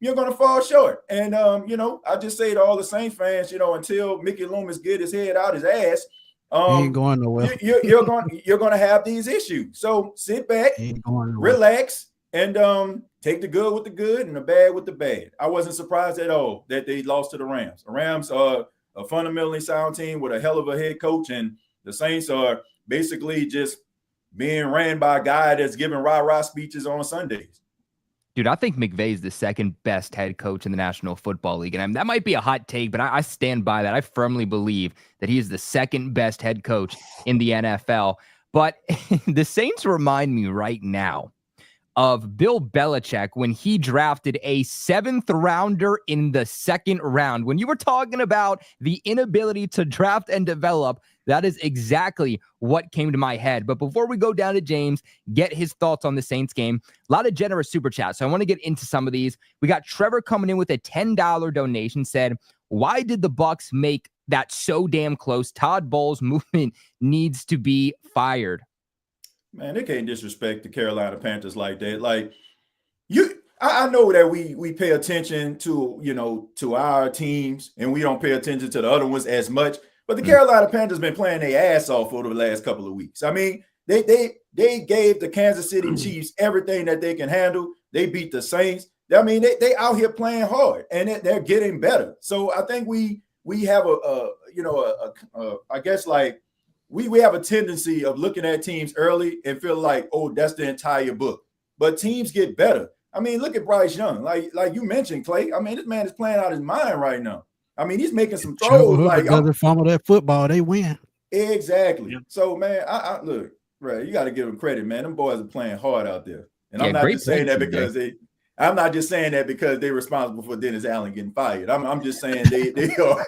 you're going to fall short. And, I just say to all the Saints fans, until Mickey Loomis get his head out his ass, He ain't going nowhere. you're going to have these issues. So sit back, relax, and take the good with the good and the bad with the bad. I wasn't surprised at all that they lost to the Rams. The Rams are a fundamentally sound team with a hell of a head coach, and the Saints are basically just being ran by a guy that's giving rah-rah speeches on Sundays. Dude, I think McVay's the second best head coach in the National Football League. And that might be a hot take, but I stand by that. I firmly believe that he is the second best head coach in the NFL. But the Saints remind me right now of Bill Belichick when he drafted a 7th rounder in the 2nd round. When you were talking about the inability to draft and develop, that is exactly what came to my head. But before we go down to James, get his thoughts on the Saints game, a lot of generous super chats. So I want to get into some of these. We got Trevor coming in with a $10 donation, said, why did the Bucs make that so damn close? Todd Bowles' movement needs to be fired. Man, they can't disrespect the Carolina Panthers like that. I know that we pay attention to our teams and we don't pay attention to the other ones as much. But the Carolina Panthers been playing their ass off over the last couple of weeks. I mean, they gave the Kansas City Chiefs everything that they can handle. They beat the Saints. I mean, they out here playing hard and they're getting better. So I think we have we have a tendency of looking at teams early and feel like, oh, that's the entire book. But teams get better. I mean, look at Bryce Young. Like you mentioned, Clay. I mean, this man is playing out his mind right now. I mean, he's making some throws. They fumble that football, they win. Exactly. Yeah. So, man, I look, right, you got to give them credit, man. Them boys are playing hard out there. And I'm not just saying that because they're responsible for Dennis Allen getting fired. I'm just saying they are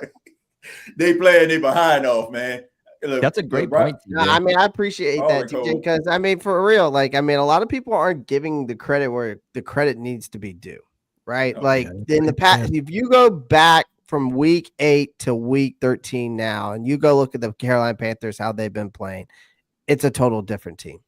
they playing their behind off, man. Look, that's a great point. I mean, I appreciate that, TJ, because I mean, for real, a lot of people aren't giving the credit where the credit needs to be due, right? In the past, if you go back from week 8 to week 13 now, and you go look at the Carolina Panthers, how they've been playing, it's a total different team.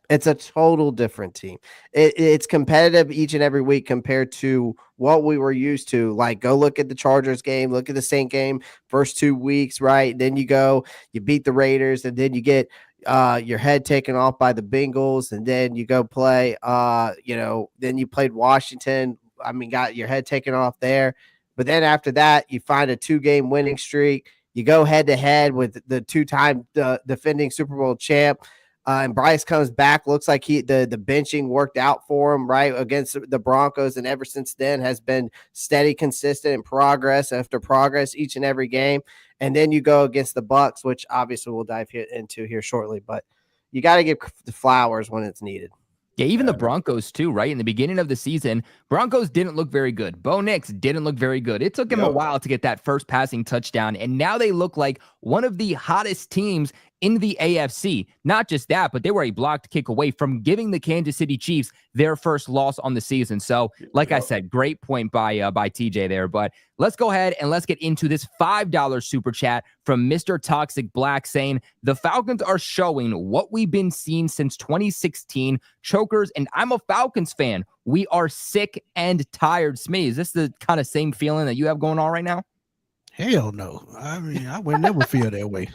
It's a total different team. It's competitive each and every week compared to what we were used to. Like, go look at the Chargers game, look at the Saint game, first 2 weeks, right? Then you beat the Raiders, and then you get your head taken off by the Bengals, and then you go play, then you played Washington. I mean, got your head taken off there. But then after that, you find a 2-game winning streak. You go head-to-head with the 2-time defending Super Bowl champ. And Bryce comes back, looks like the benching worked out for him, right, against the Broncos, and ever since then has been steady, consistent, and progress after progress each and every game. And then you go against the Bucs, which obviously we'll dive into here shortly. But you got to give the flowers when it's needed. Yeah, even the Broncos too, right? In the beginning of the season, Broncos didn't look very good. Bo Nix didn't look very good. It took him a while to get that first passing touchdown, and now they look like one of the hottest teams in the AFC. Not just that, but they were a blocked kick away from giving the Kansas City Chiefs their first loss on the season. So, like I said, great point by TJ there. But let's go ahead and let's get into this $5 super chat from Mr. Toxic Black saying, the Falcons are showing what we've been seeing since 2016, chokers, and I'm a Falcons fan. We are sick and tired. Smee, is this the kind of same feeling that you have going on right now? Hell no. I mean, I would never feel that way.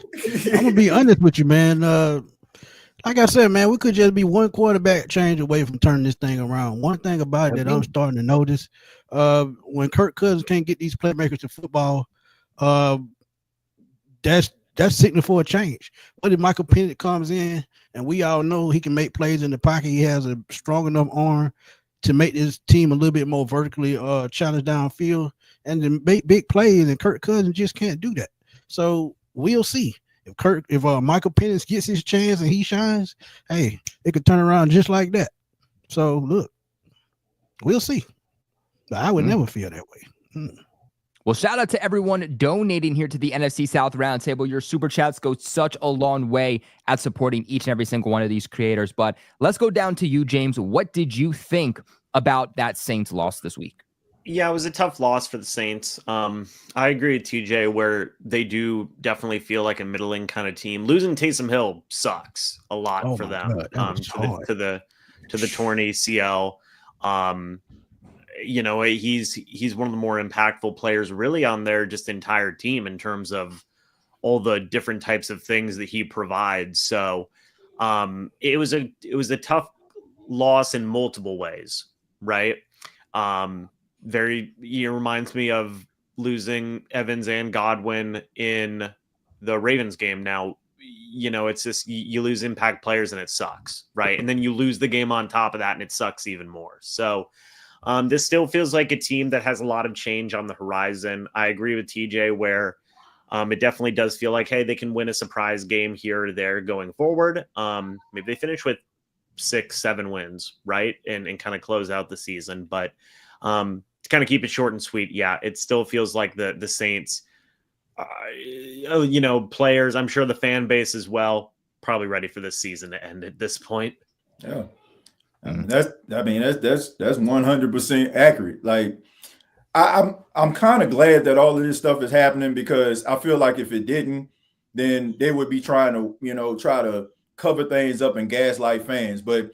I'm gonna be honest with you, man. Like I said, man, we could just be one quarterback change away from turning this thing around. One thing about it that I'm starting to notice, when Kirk Cousins can't get these playmakers to football, that's signaling for a change. But if Michael Penix comes in, and we all know he can make plays in the pocket, he has a strong enough arm to make this team a little bit more vertically challenged downfield and to make big plays, and Kirk Cousins just can't do that. So we'll see. If Michael Penix gets his chance and he shines, hey, it could turn around just like that. So look, we'll see. But I would never feel that way. Well, shout out to everyone donating here to the NFC South Roundtable. Your super chats go such a long way at supporting each and every single one of these creators. But let's go down to you, James. What did you think about that Saints loss this week? Yeah, it was a tough loss for the Saints. I agree with TJ where they do definitely feel like a middling kind of team. Losing Taysom Hill sucks a lot for them. To the torn ACL. You know, he's one of the more impactful players really on their just entire team in terms of all the different types of things that he provides. So it was a tough loss in multiple ways, right? It reminds me of losing Evans and Godwin in the Ravens game. Now, you know, it's just you lose impact players and it sucks, right? And then you lose the game on top of that and it sucks even more. So this still feels like a team that has a lot of change on the horizon. I agree with TJ where it definitely does feel like, hey, they can win a surprise game here or there going forward. Maybe they finish with 6-7 wins, right? And kind of close out the season. But to kind of keep it short and sweet, yeah, it still feels like the Saints, you know, players, I'm sure the fan base as well, probably ready for this season to end at this point. Yeah. That's 100% accurate. Like I'm kind of glad that all of this stuff is happening because I feel like if it didn't, then they would be trying to cover things up and gaslight fans. But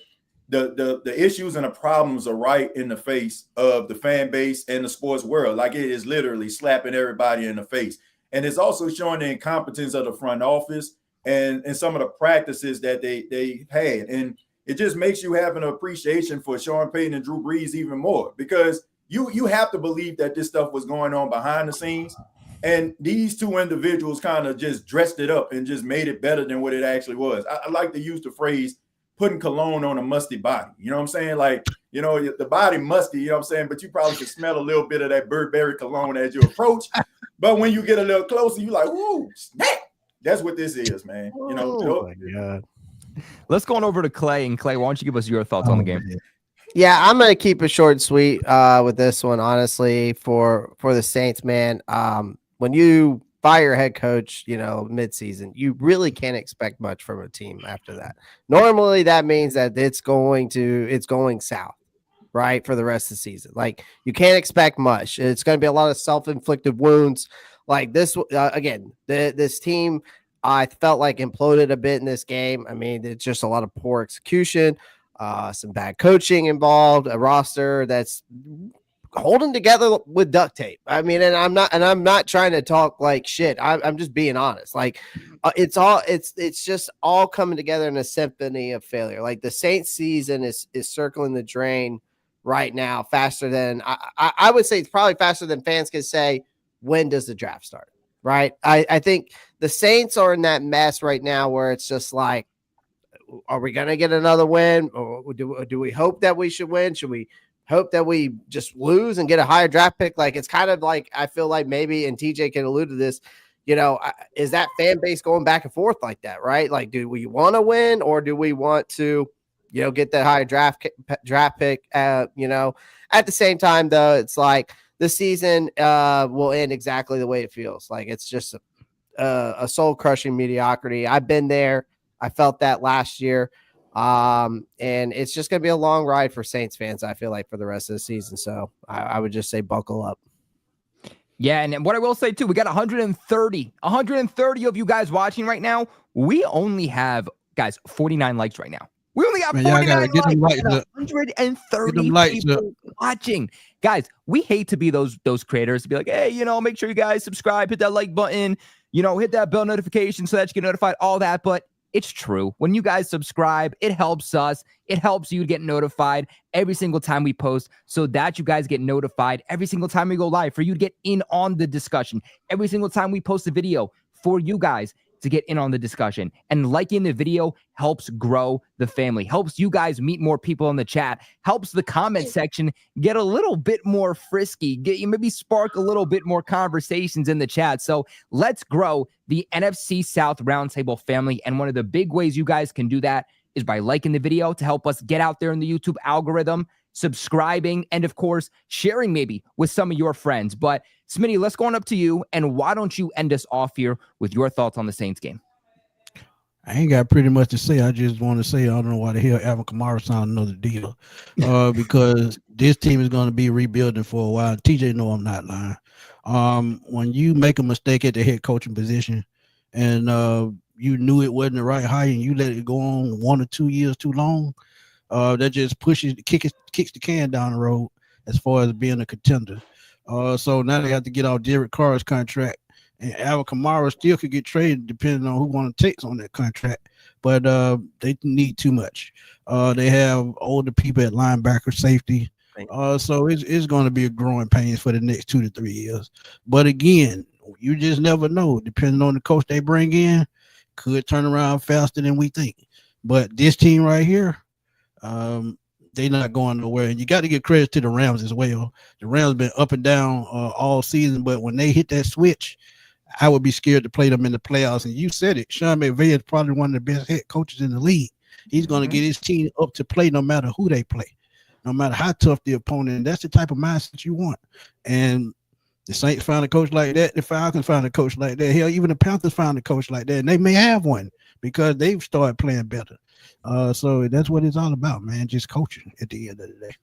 the issues and the problems are right in the face of the fan base and the sports world. Like it is literally slapping everybody in the face. And it's also showing the incompetence of the front office and some of the practices that they had. And it just makes you have an appreciation for Sean Payton and Drew Brees even more because you have to believe that this stuff was going on behind the scenes. And these two individuals kind of just dressed it up and just made it better than what it actually was. I like to use the phrase putting cologne on a musty body. You know what I'm saying? Like, you know, the body musty, you know what I'm saying? But you probably can smell a little bit of that Burberry cologne as you approach. But when you get a little closer, you're like, ooh, snap. That's what this is, man. You know, oh my God. Let's go on over to Clay. And Clay, why don't you give us your thoughts on the game? Yeah, I'm gonna keep it short and sweet with this one, honestly, for the Saints, man. When you fire your head coach, you know, midseason, you really can't expect much from a team after that. Normally, that means that it's going south, right, for the rest of the season. Like you can't expect much. It's going to be a lot of self-inflicted wounds. Like this again, this team, I felt like imploded a bit in this game. I mean, it's just a lot of poor execution, some bad coaching involved, a roster that's holding together with duct tape. I mean, and I'm not trying to talk like shit. I'm just being honest. Like it's just all coming together in a symphony of failure. Like the Saints season is circling the drain right now faster than I would say it's probably faster than fans can say, when does the draft start? Right. I think the Saints are in that mess right now where it's just like, are we going to get another win? Or do we hope that we should win? Should we hope that we just lose and get a higher draft pick? Like, it's kind of like, I feel like maybe, and TJ can allude to this, is that fan base going back and forth like that, right? Like, do we want to win or do we want to, get that high draft pick? At the same time, though, it's like the season will end exactly the way it feels. Like it's just a soul crushing mediocrity. I've been there. I felt that last year. And it's just going to be a long ride for Saints fans, I feel like, for the rest of the season. So I would just say buckle up. Yeah, and what I will say, too, we got 130 of you guys watching right now. We only have, guys, 49 likes right now. We only got 49 likes and 130 people watching. Guys, we hate to be those creators to be like, hey, make sure you guys subscribe, hit that like button, hit that bell notification so that you get notified, all that. But it's true. When you guys subscribe, it helps us. It helps you get notified every single time we post so that you guys get notified every single time we go live for you to get in on the discussion. Every single time we post a video for you guys to get in on the discussion. And liking the video helps grow the family, helps you guys meet more people in the chat, helps the comment section get a little bit more frisky, maybe spark a little bit more conversations in the chat. So let's grow the NFC South Roundtable family. And one of the big ways you guys can do that is by liking the video to help us get out there in the YouTube algorithm, subscribing, and of course, sharing maybe with some of your friends. But Smitty, let's go on up to you. And why don't you end us off here with your thoughts on the Saints game? I ain't got pretty much to say. I just want to say I don't know why the hell Alvin Kamara signed another deal. Because this team is going to be rebuilding for a while. TJ, no, I'm not lying. When you make a mistake at the head coaching position and you knew it wasn't the right hire and you let it go on 1 or 2 years too long, that just kicks the can down the road as far as being a contender. So now they have to get off Derek Carr's contract, and Alvin Kamara still could get traded depending on who want to take on that contract. But they need too much. They have older people at linebacker, safety. So it's going to be a growing pains for the next 2 to 3 years. But again, you just never know. Depending on the coach they bring in, could turn around faster than we think. But this team right here, they're not going nowhere. And you got to give credit to the Rams as well. The Rams been up and down all season, but when they hit that switch, I would be scared to play them in the playoffs. And you said it, Sean McVay is probably one of the best head coaches in the league. He's going to get his team up to play no matter who they play, no matter how tough the opponent. And that's the type of mindset you want. And the Saints found a coach like that. The Falcons found a coach like that. Hell, even the Panthers found a coach like that. And they may have one because they've started playing better. So that's what it's all about, man. Just coaching at the end of the day.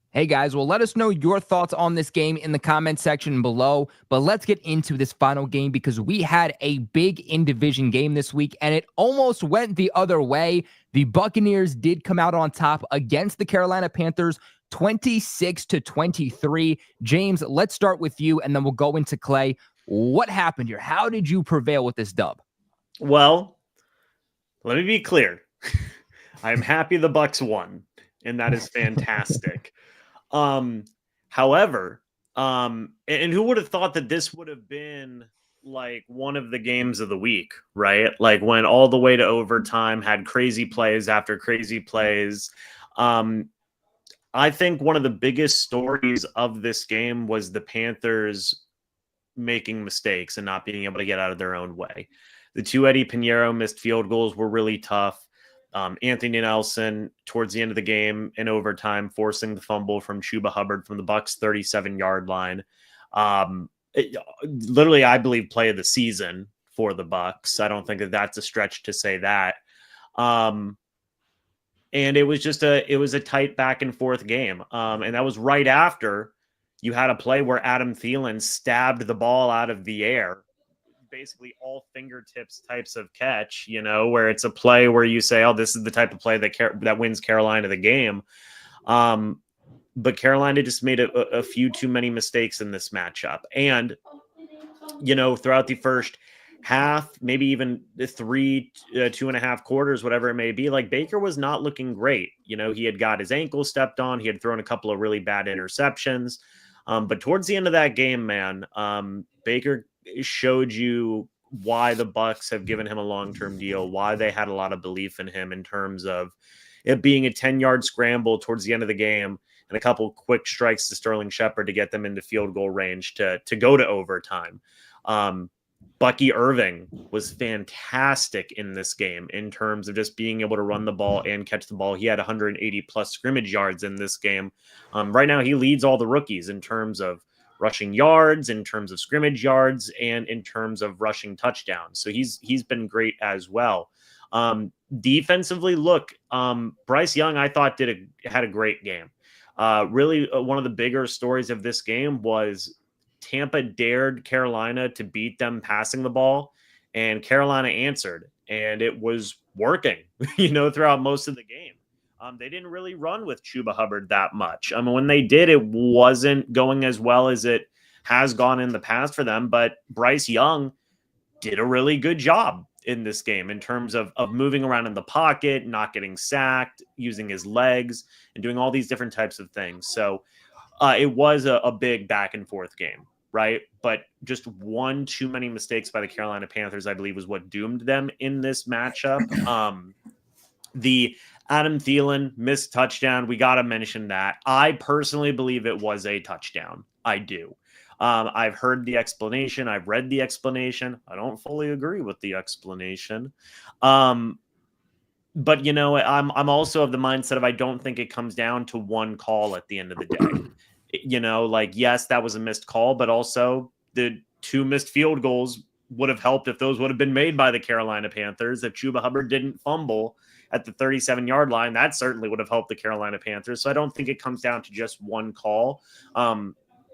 Hey, guys, well, let us know your thoughts on this game in the comment section below. But let's get into this final game because we had a big in-division game this week, and it almost went the other way. The Buccaneers did come out on top against the Carolina Panthers, 26-23. James, let's start with you, and then we'll go into Clay. What happened here? How did you prevail with this dub? Well, let me be clear. I'm happy the Bucs won, and that is fantastic. However, and who would have thought that this would have been like one of the games of the week, right? Like went all the way to overtime, had crazy plays after crazy plays. I think one of the biggest stories of this game was the Panthers making mistakes and not being able to get out of their own way. The two Eddie Pinheiro missed field goals were really tough. Anthony Nelson towards the end of the game in overtime, forcing the fumble from Chuba Hubbard from the Bucs 37-yard line. Literally, I believe, play of the season for the Bucs. I don't think that that's a stretch to say that. And it was just a tight back and forth game. And that was right after you had a play where Adam Thielen stabbed the ball out of the air. Basically all fingertips types of catch, where it's a play where you say, oh, this is the type of play that wins Carolina the game. But Carolina just made a few too many mistakes in this matchup. And, throughout the first half, maybe even the 2.5 quarters, whatever it may be, like Baker was not looking great. He had got his ankle stepped on. He had thrown a couple of really bad interceptions. But towards the end of that game, man, Baker showed you why the Bucs have given him a long-term deal, why they had a lot of belief in him in terms of it being a 10-yard scramble towards the end of the game and a couple quick strikes to Sterling Shepard to get them into field goal range to go to overtime. Bucky Irving was fantastic in this game in terms of just being able to run the ball and catch the ball. He had 180 plus scrimmage yards in this game. Right now, he leads all the rookies in terms of rushing yards, in terms of scrimmage yards, and in terms of rushing touchdowns. So he's been great as well. Defensively, look, Bryce Young, I thought had a great game. Really, one of the bigger stories of this game was Tampa dared Carolina to beat them passing the ball, and Carolina answered, and it was working, throughout most of the game. They didn't really run with Chuba Hubbard that much. When they did, it wasn't going as well as it has gone in the past for them, but Bryce Young did a really good job in this game in terms of moving around in the pocket, not getting sacked, using his legs, and doing all these different types of things. So it was a big back and forth game, right? But just one too many mistakes by the Carolina Panthers, I believe, was what doomed them in this matchup. The Adam Thielen missed touchdown, we got to mention that. I personally believe it was a touchdown. I do. I've heard the explanation. I've read the explanation. I don't fully agree with the explanation. But, I'm also of the mindset of I don't think it comes down to one call at the end of the day. Yes, that was a missed call, but also the 2 missed field goals would have helped if those would have been made by the Carolina Panthers. If Chuba Hubbard didn't fumble at the 37-yard line, that certainly would have helped the Carolina Panthers. So I don't think it comes down to just one call.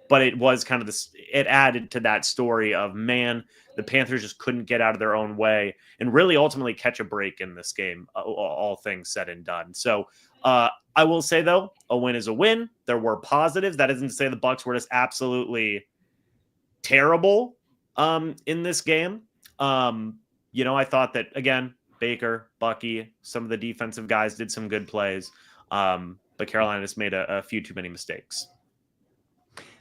But it was kind of it added to that story of, man, the Panthers just couldn't get out of their own way and really ultimately catch a break in this game, all things said and done. So I will say, though, a win is a win. There were positives. That isn't to say the Bucs were just absolutely terrible in this game. I thought that, again, Baker, Bucky, some of the defensive guys did some good plays, but Carolina just made a few too many mistakes.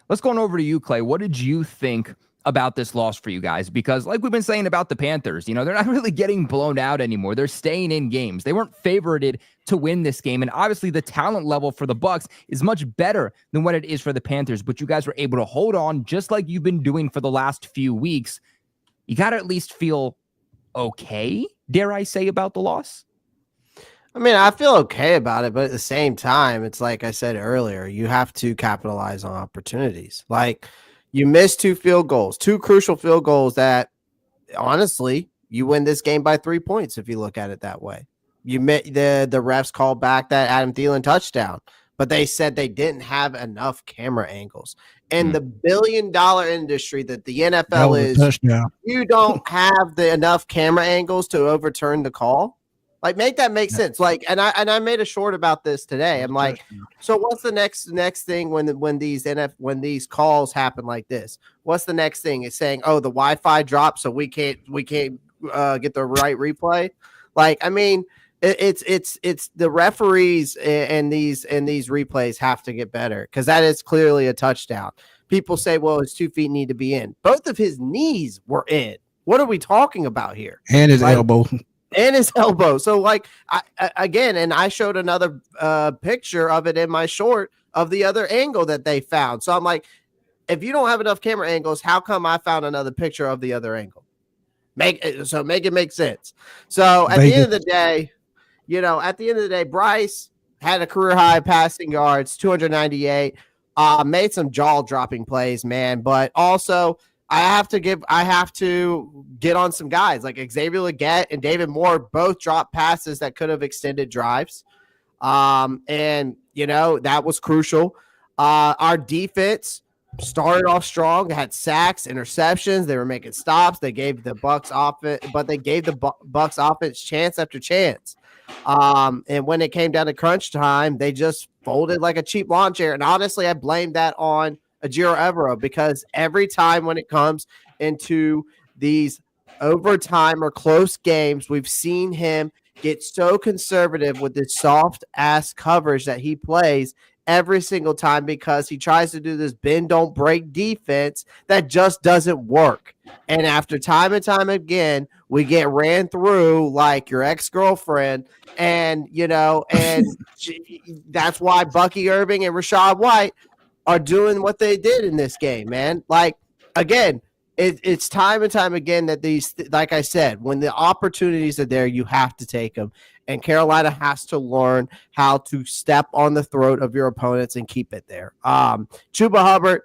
Let's go on over to you, Clay. What did you think about this loss for you guys? Because like we've been saying about the Panthers, they're not really getting blown out anymore. They're staying in games. They weren't favorited to win this game. And obviously the talent level for the Bucs is much better than what it is for the Panthers. But you guys were able to hold on just like you've been doing for the last few weeks. You got to at least feel okay, dare I say, about the loss? I feel okay about it, but at the same time, it's like I said earlier, you have to capitalize on opportunities. Like, you missed 2 field goals, 2 crucial field goals that, honestly, you win this game by 3 points if you look at it that way. You met the refs called back that Adam Thielen touchdown, but they said they didn't have enough camera angles. And the billion-dollar industry that the NFL is, you don't have enough camera angles to overturn the call. Like, make that make sense. Like, and I made a short about this today. I'm like, so what's the next thing when these calls happen like this? What's the next thing? It's saying, oh, the Wi-Fi dropped, so we can't get the right replay. Like, it's the referees and these replays have to get better, because that is clearly a touchdown. People say, well, his 2 feet need to be in. Both of his knees were in. What are we talking about here? And his elbow. And his elbow. So, like, I showed another picture of it in my short of the other angle that they found. So I'm like, if you don't have enough camera angles, how come I found another picture of the other angle? Make it make sense. So at the end of the day, Bryce had a career high passing yards, 298. Made some jaw dropping plays, man. But also, I have to get on some guys like Xavier Legette and David Moore. Both dropped passes that could have extended drives. And that was crucial. Our defense started off strong. They had sacks, interceptions. They were making stops. They gave the Bucs offense chance after chance. And when it came down to crunch time, they just folded like a cheap lawn chair. And honestly, I blame that on Ajiro Evero, because every time when it comes into these overtime or close games, we've seen him get so conservative with this soft ass coverage that he plays every single time, because he tries to do this bend don't break defense that just doesn't work. And after time and time again, we get ran through like your ex-girlfriend, and that's why Bucky Irving and Rachaad White are doing what they did in this game, man. Like, again, it's time and time again that these, like I said, when the opportunities are there, you have to take them. And Carolina has to learn how to step on the throat of your opponents and keep it there. Chuba Hubbard,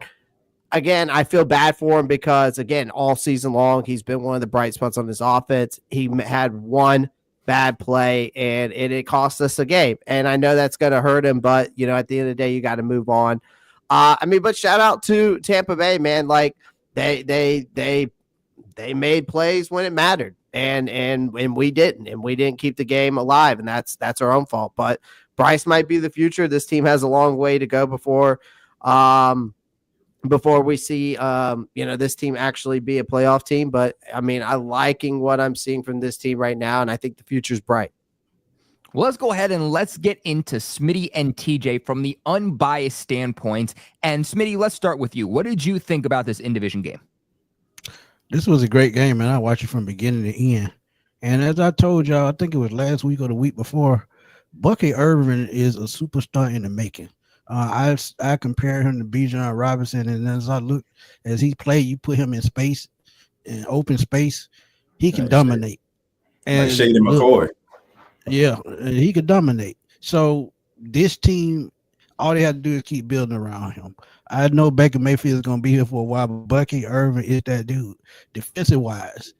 again, I feel bad for him because, again, all season long, he's been one of the bright spots on this offense. He had one bad play, and it cost us a game. And I know that's going to hurt him, but, at the end of the day, you got to move on. But shout out to Tampa Bay, man. Like, they made plays when it mattered, and we didn't keep the game alive, and that's our own fault. But Bryce might be the future. This team has a long way to go before we see this team actually be a playoff team. But I'm liking what I'm seeing from this team right now, and I think the future's bright. Well, let's go ahead and let's get into Smitty and TJ from the unbiased standpoint. And Smitty, let's start with you. What did you think about this in-division game? This was a great game, man. I watched it from beginning to end. And as I told y'all, I think it was last week or the week before, Bucky Irvin is a superstar in the making. I compare him to Bijan Robinson, and as he played, you put him in space, in open space, he can dominate. And like Shady McCoy. Yeah, he could dominate. So this team, all they have to do is keep building around him. I know Baker Mayfield is going to be here for a while, but Bucky Irvin is that dude. Defensive wise,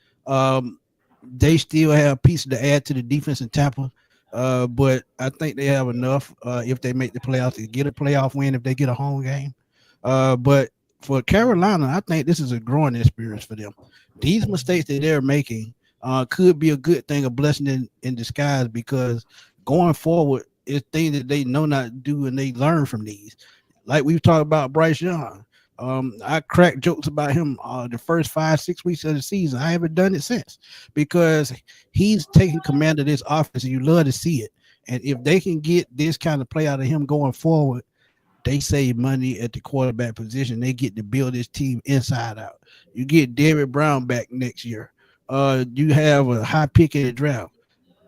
they still have pieces to add to the defense in Tampa, but I think they have enough if they make the playoffs to get a playoff win if they get a home game. But for Carolina, I think this is a growing experience for them. These mistakes that they're making could be a good thing, a blessing in disguise, because going forward, it's things that they know not to do and they learn from these. Like we've talked about Bryce Young. I cracked jokes about him the first 5-6 weeks of the season. I haven't done it since because he's taking command of this offense and you love to see it. And if they can get this kind of play out of him going forward, they save money at the quarterback position. They get to build this team inside out. You get David Brown back next year. You have a high pick in the draft.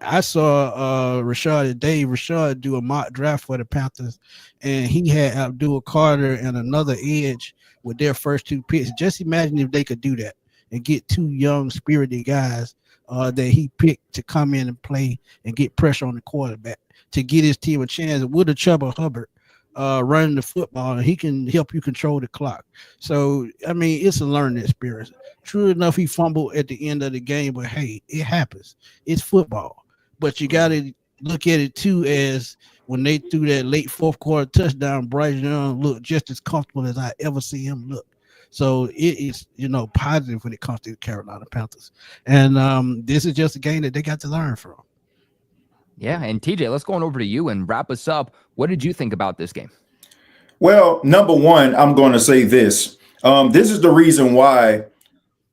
I saw Rashad do a mock draft for the Panthers, and he had Abdul Carter and another edge with their first two picks. Just imagine if they could do that and get two young, spirited guys that he picked to come in and play and get pressure on the quarterback to get his team a chance. With a Chuba Hubbard running the football, and he can help you control the clock. So, it's a learning experience. True enough, he fumbled at the end of the game, but hey, it happens. It's football. But you got to look at it, too, as when they threw that late fourth quarter touchdown, Bryce Young looked just as comfortable as I ever see him look. So it is, positive when it comes to the Carolina Panthers. And this is just a game that they got to learn from. Yeah, and TJ, let's go on over to you and wrap us up. What did you think about this game? Well, number one, I'm going to say this. This is the reason why,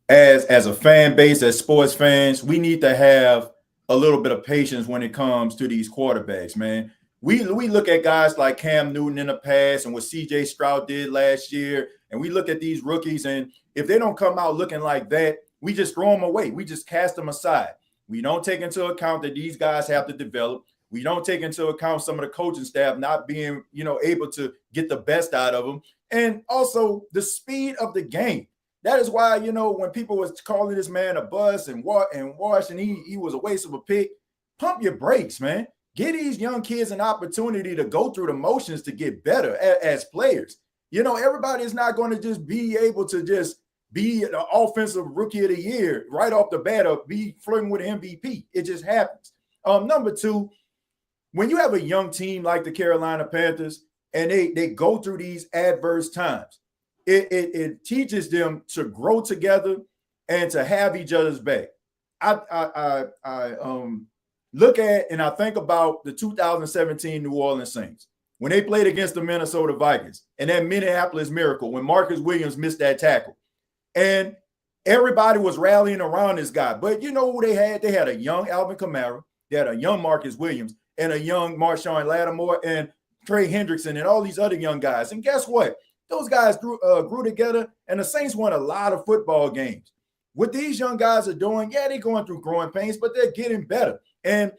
as a fan base, as sports fans, we need to have a little bit of patience when it comes to these quarterbacks, man. We look at guys like Cam Newton in the past and what CJ Stroud did last year, and we look at these rookies, and if they don't come out looking like that, we just throw them away. We just cast them aside. We don't take into account that these guys have to develop. We don't take into account some of the coaching staff not being, able to get the best out of them, and also the speed of the game. That is why, when people was calling this man a bust and Wash, and he was a waste of a pick, pump your brakes, man. Give these young kids an opportunity to go through the motions to get better as players. Everybody is not going to just be able to just be the offensive rookie of the year right off the bat or be flirting with MVP. It just happens. Number two, when you have a young team like the Carolina Panthers and they go through these adverse times, it teaches them to grow together and to have each other's back. I look at and I think about the 2017 New Orleans Saints when they played against the Minnesota Vikings and that Minneapolis Miracle when Marcus Williams missed that tackle. And everybody was rallying around this guy. But you know who they had? They had a young Alvin Kamara, they had a young Marcus Williams, and a young Marshawn Lattimore and Trey Hendrickson and all these other young guys. And guess what? Those guys grew together, and the Saints won a lot of football games. What these young guys are doing, they're going through growing pains, but they're getting better. And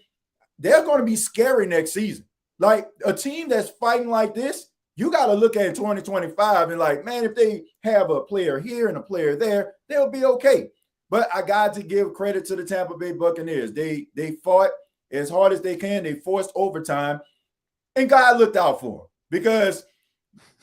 they're going to be scary next season. Like a team that's fighting like this, You got to look at 2025 and like, man, if they have a player here and a player there, they'll be okay. But I got to give credit to the Tampa Bay Buccaneers. They fought as hard as they can. They forced overtime, and God looked out for them, because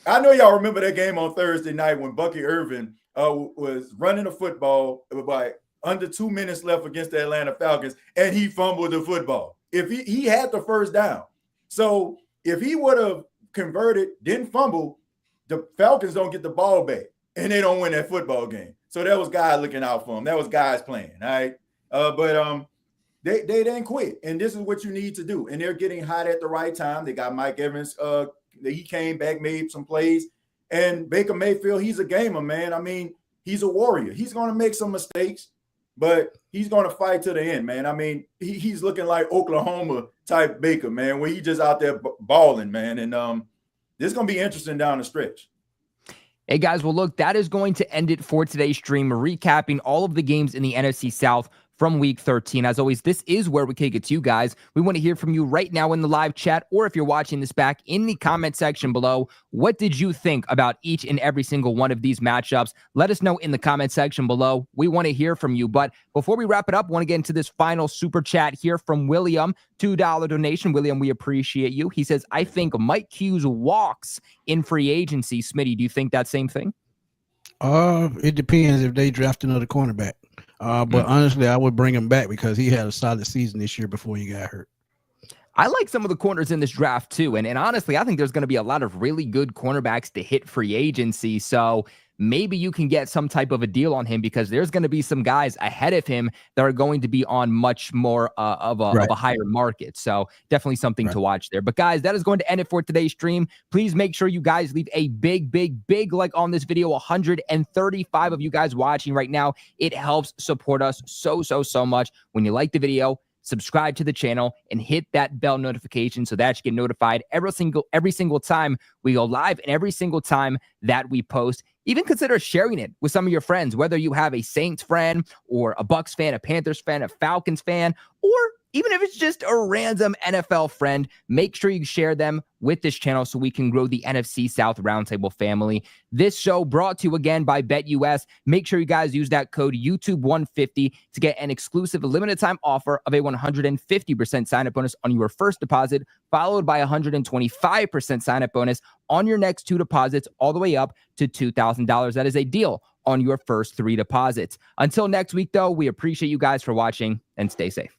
I know y'all remember that game on Thursday night when Bucky Irvin was running the football by under 2 minutes left against the Atlanta Falcons, and he fumbled the football. If he had the first down. So if he would have converted, didn't fumble, the Falcons don't get the ball back, and they don't win that football game. So that was God looking out for them. That was guys playing, all right? But they didn't quit, and this is what you need to do. And they're getting hot at the right time. They got Mike Evans. He came back, made some plays. And Baker Mayfield, he's a gamer, man. I mean, he's a warrior. He's going to make some mistakes, but he's going to fight to the end, man. I mean, he's looking like Oklahoma-type Baker, man, where he just out there balling, man. And this is going to be interesting down the stretch. Hey, guys, well, look, that is going to end it for today's stream, recapping all of the games in the NFC South from Week 13. As always, this is where we kick it to you guys. We want to hear from you right now in the live chat, or if you're watching this back in the comment section below. What did you think about each and every single one of these matchups? Let us know in the comment section below. We want to hear from you. But before we wrap it up, I want to get into this final super chat here from William. $2 donation. William, we appreciate you. He says, I think Mike Hughes walks in free agency. Smitty, do you think that same thing? It depends if they draft another cornerback. But honestly, I would bring him back because he had a solid season this year before he got hurt. I like some of the corners in this draft too. And honestly, I think there's going to be a lot of really good cornerbacks to hit free agency. So maybe you can get some type of a deal on him, because there's going to be some guys ahead of him that are going to be on much more of a higher market. So definitely something to watch there. But guys, that is going to end it for today's stream. Please make sure you guys leave a big like on this video. 135 of you guys watching right now. It helps support us so much. When you like the video, subscribe to the channel and hit that bell notification so that you get notified every single time we go live and every single time that we post. Even consider sharing it with some of your friends, whether you have a Saints friend or a Bucs fan, a Panthers fan, a Falcons fan, or even if it's just a random NFL friend. Make sure you share them with this channel so we can grow the NFC South Roundtable family. This show brought to you again by BetUS. Make sure you guys use that code YouTube150 to get an exclusive limited time offer of a 150% sign-up bonus on your first deposit, followed by a 125% sign-up bonus on your next 2 deposits, all the way up to $2,000. That is a deal on your first 3 deposits. Until next week, though, we appreciate you guys for watching, and stay safe.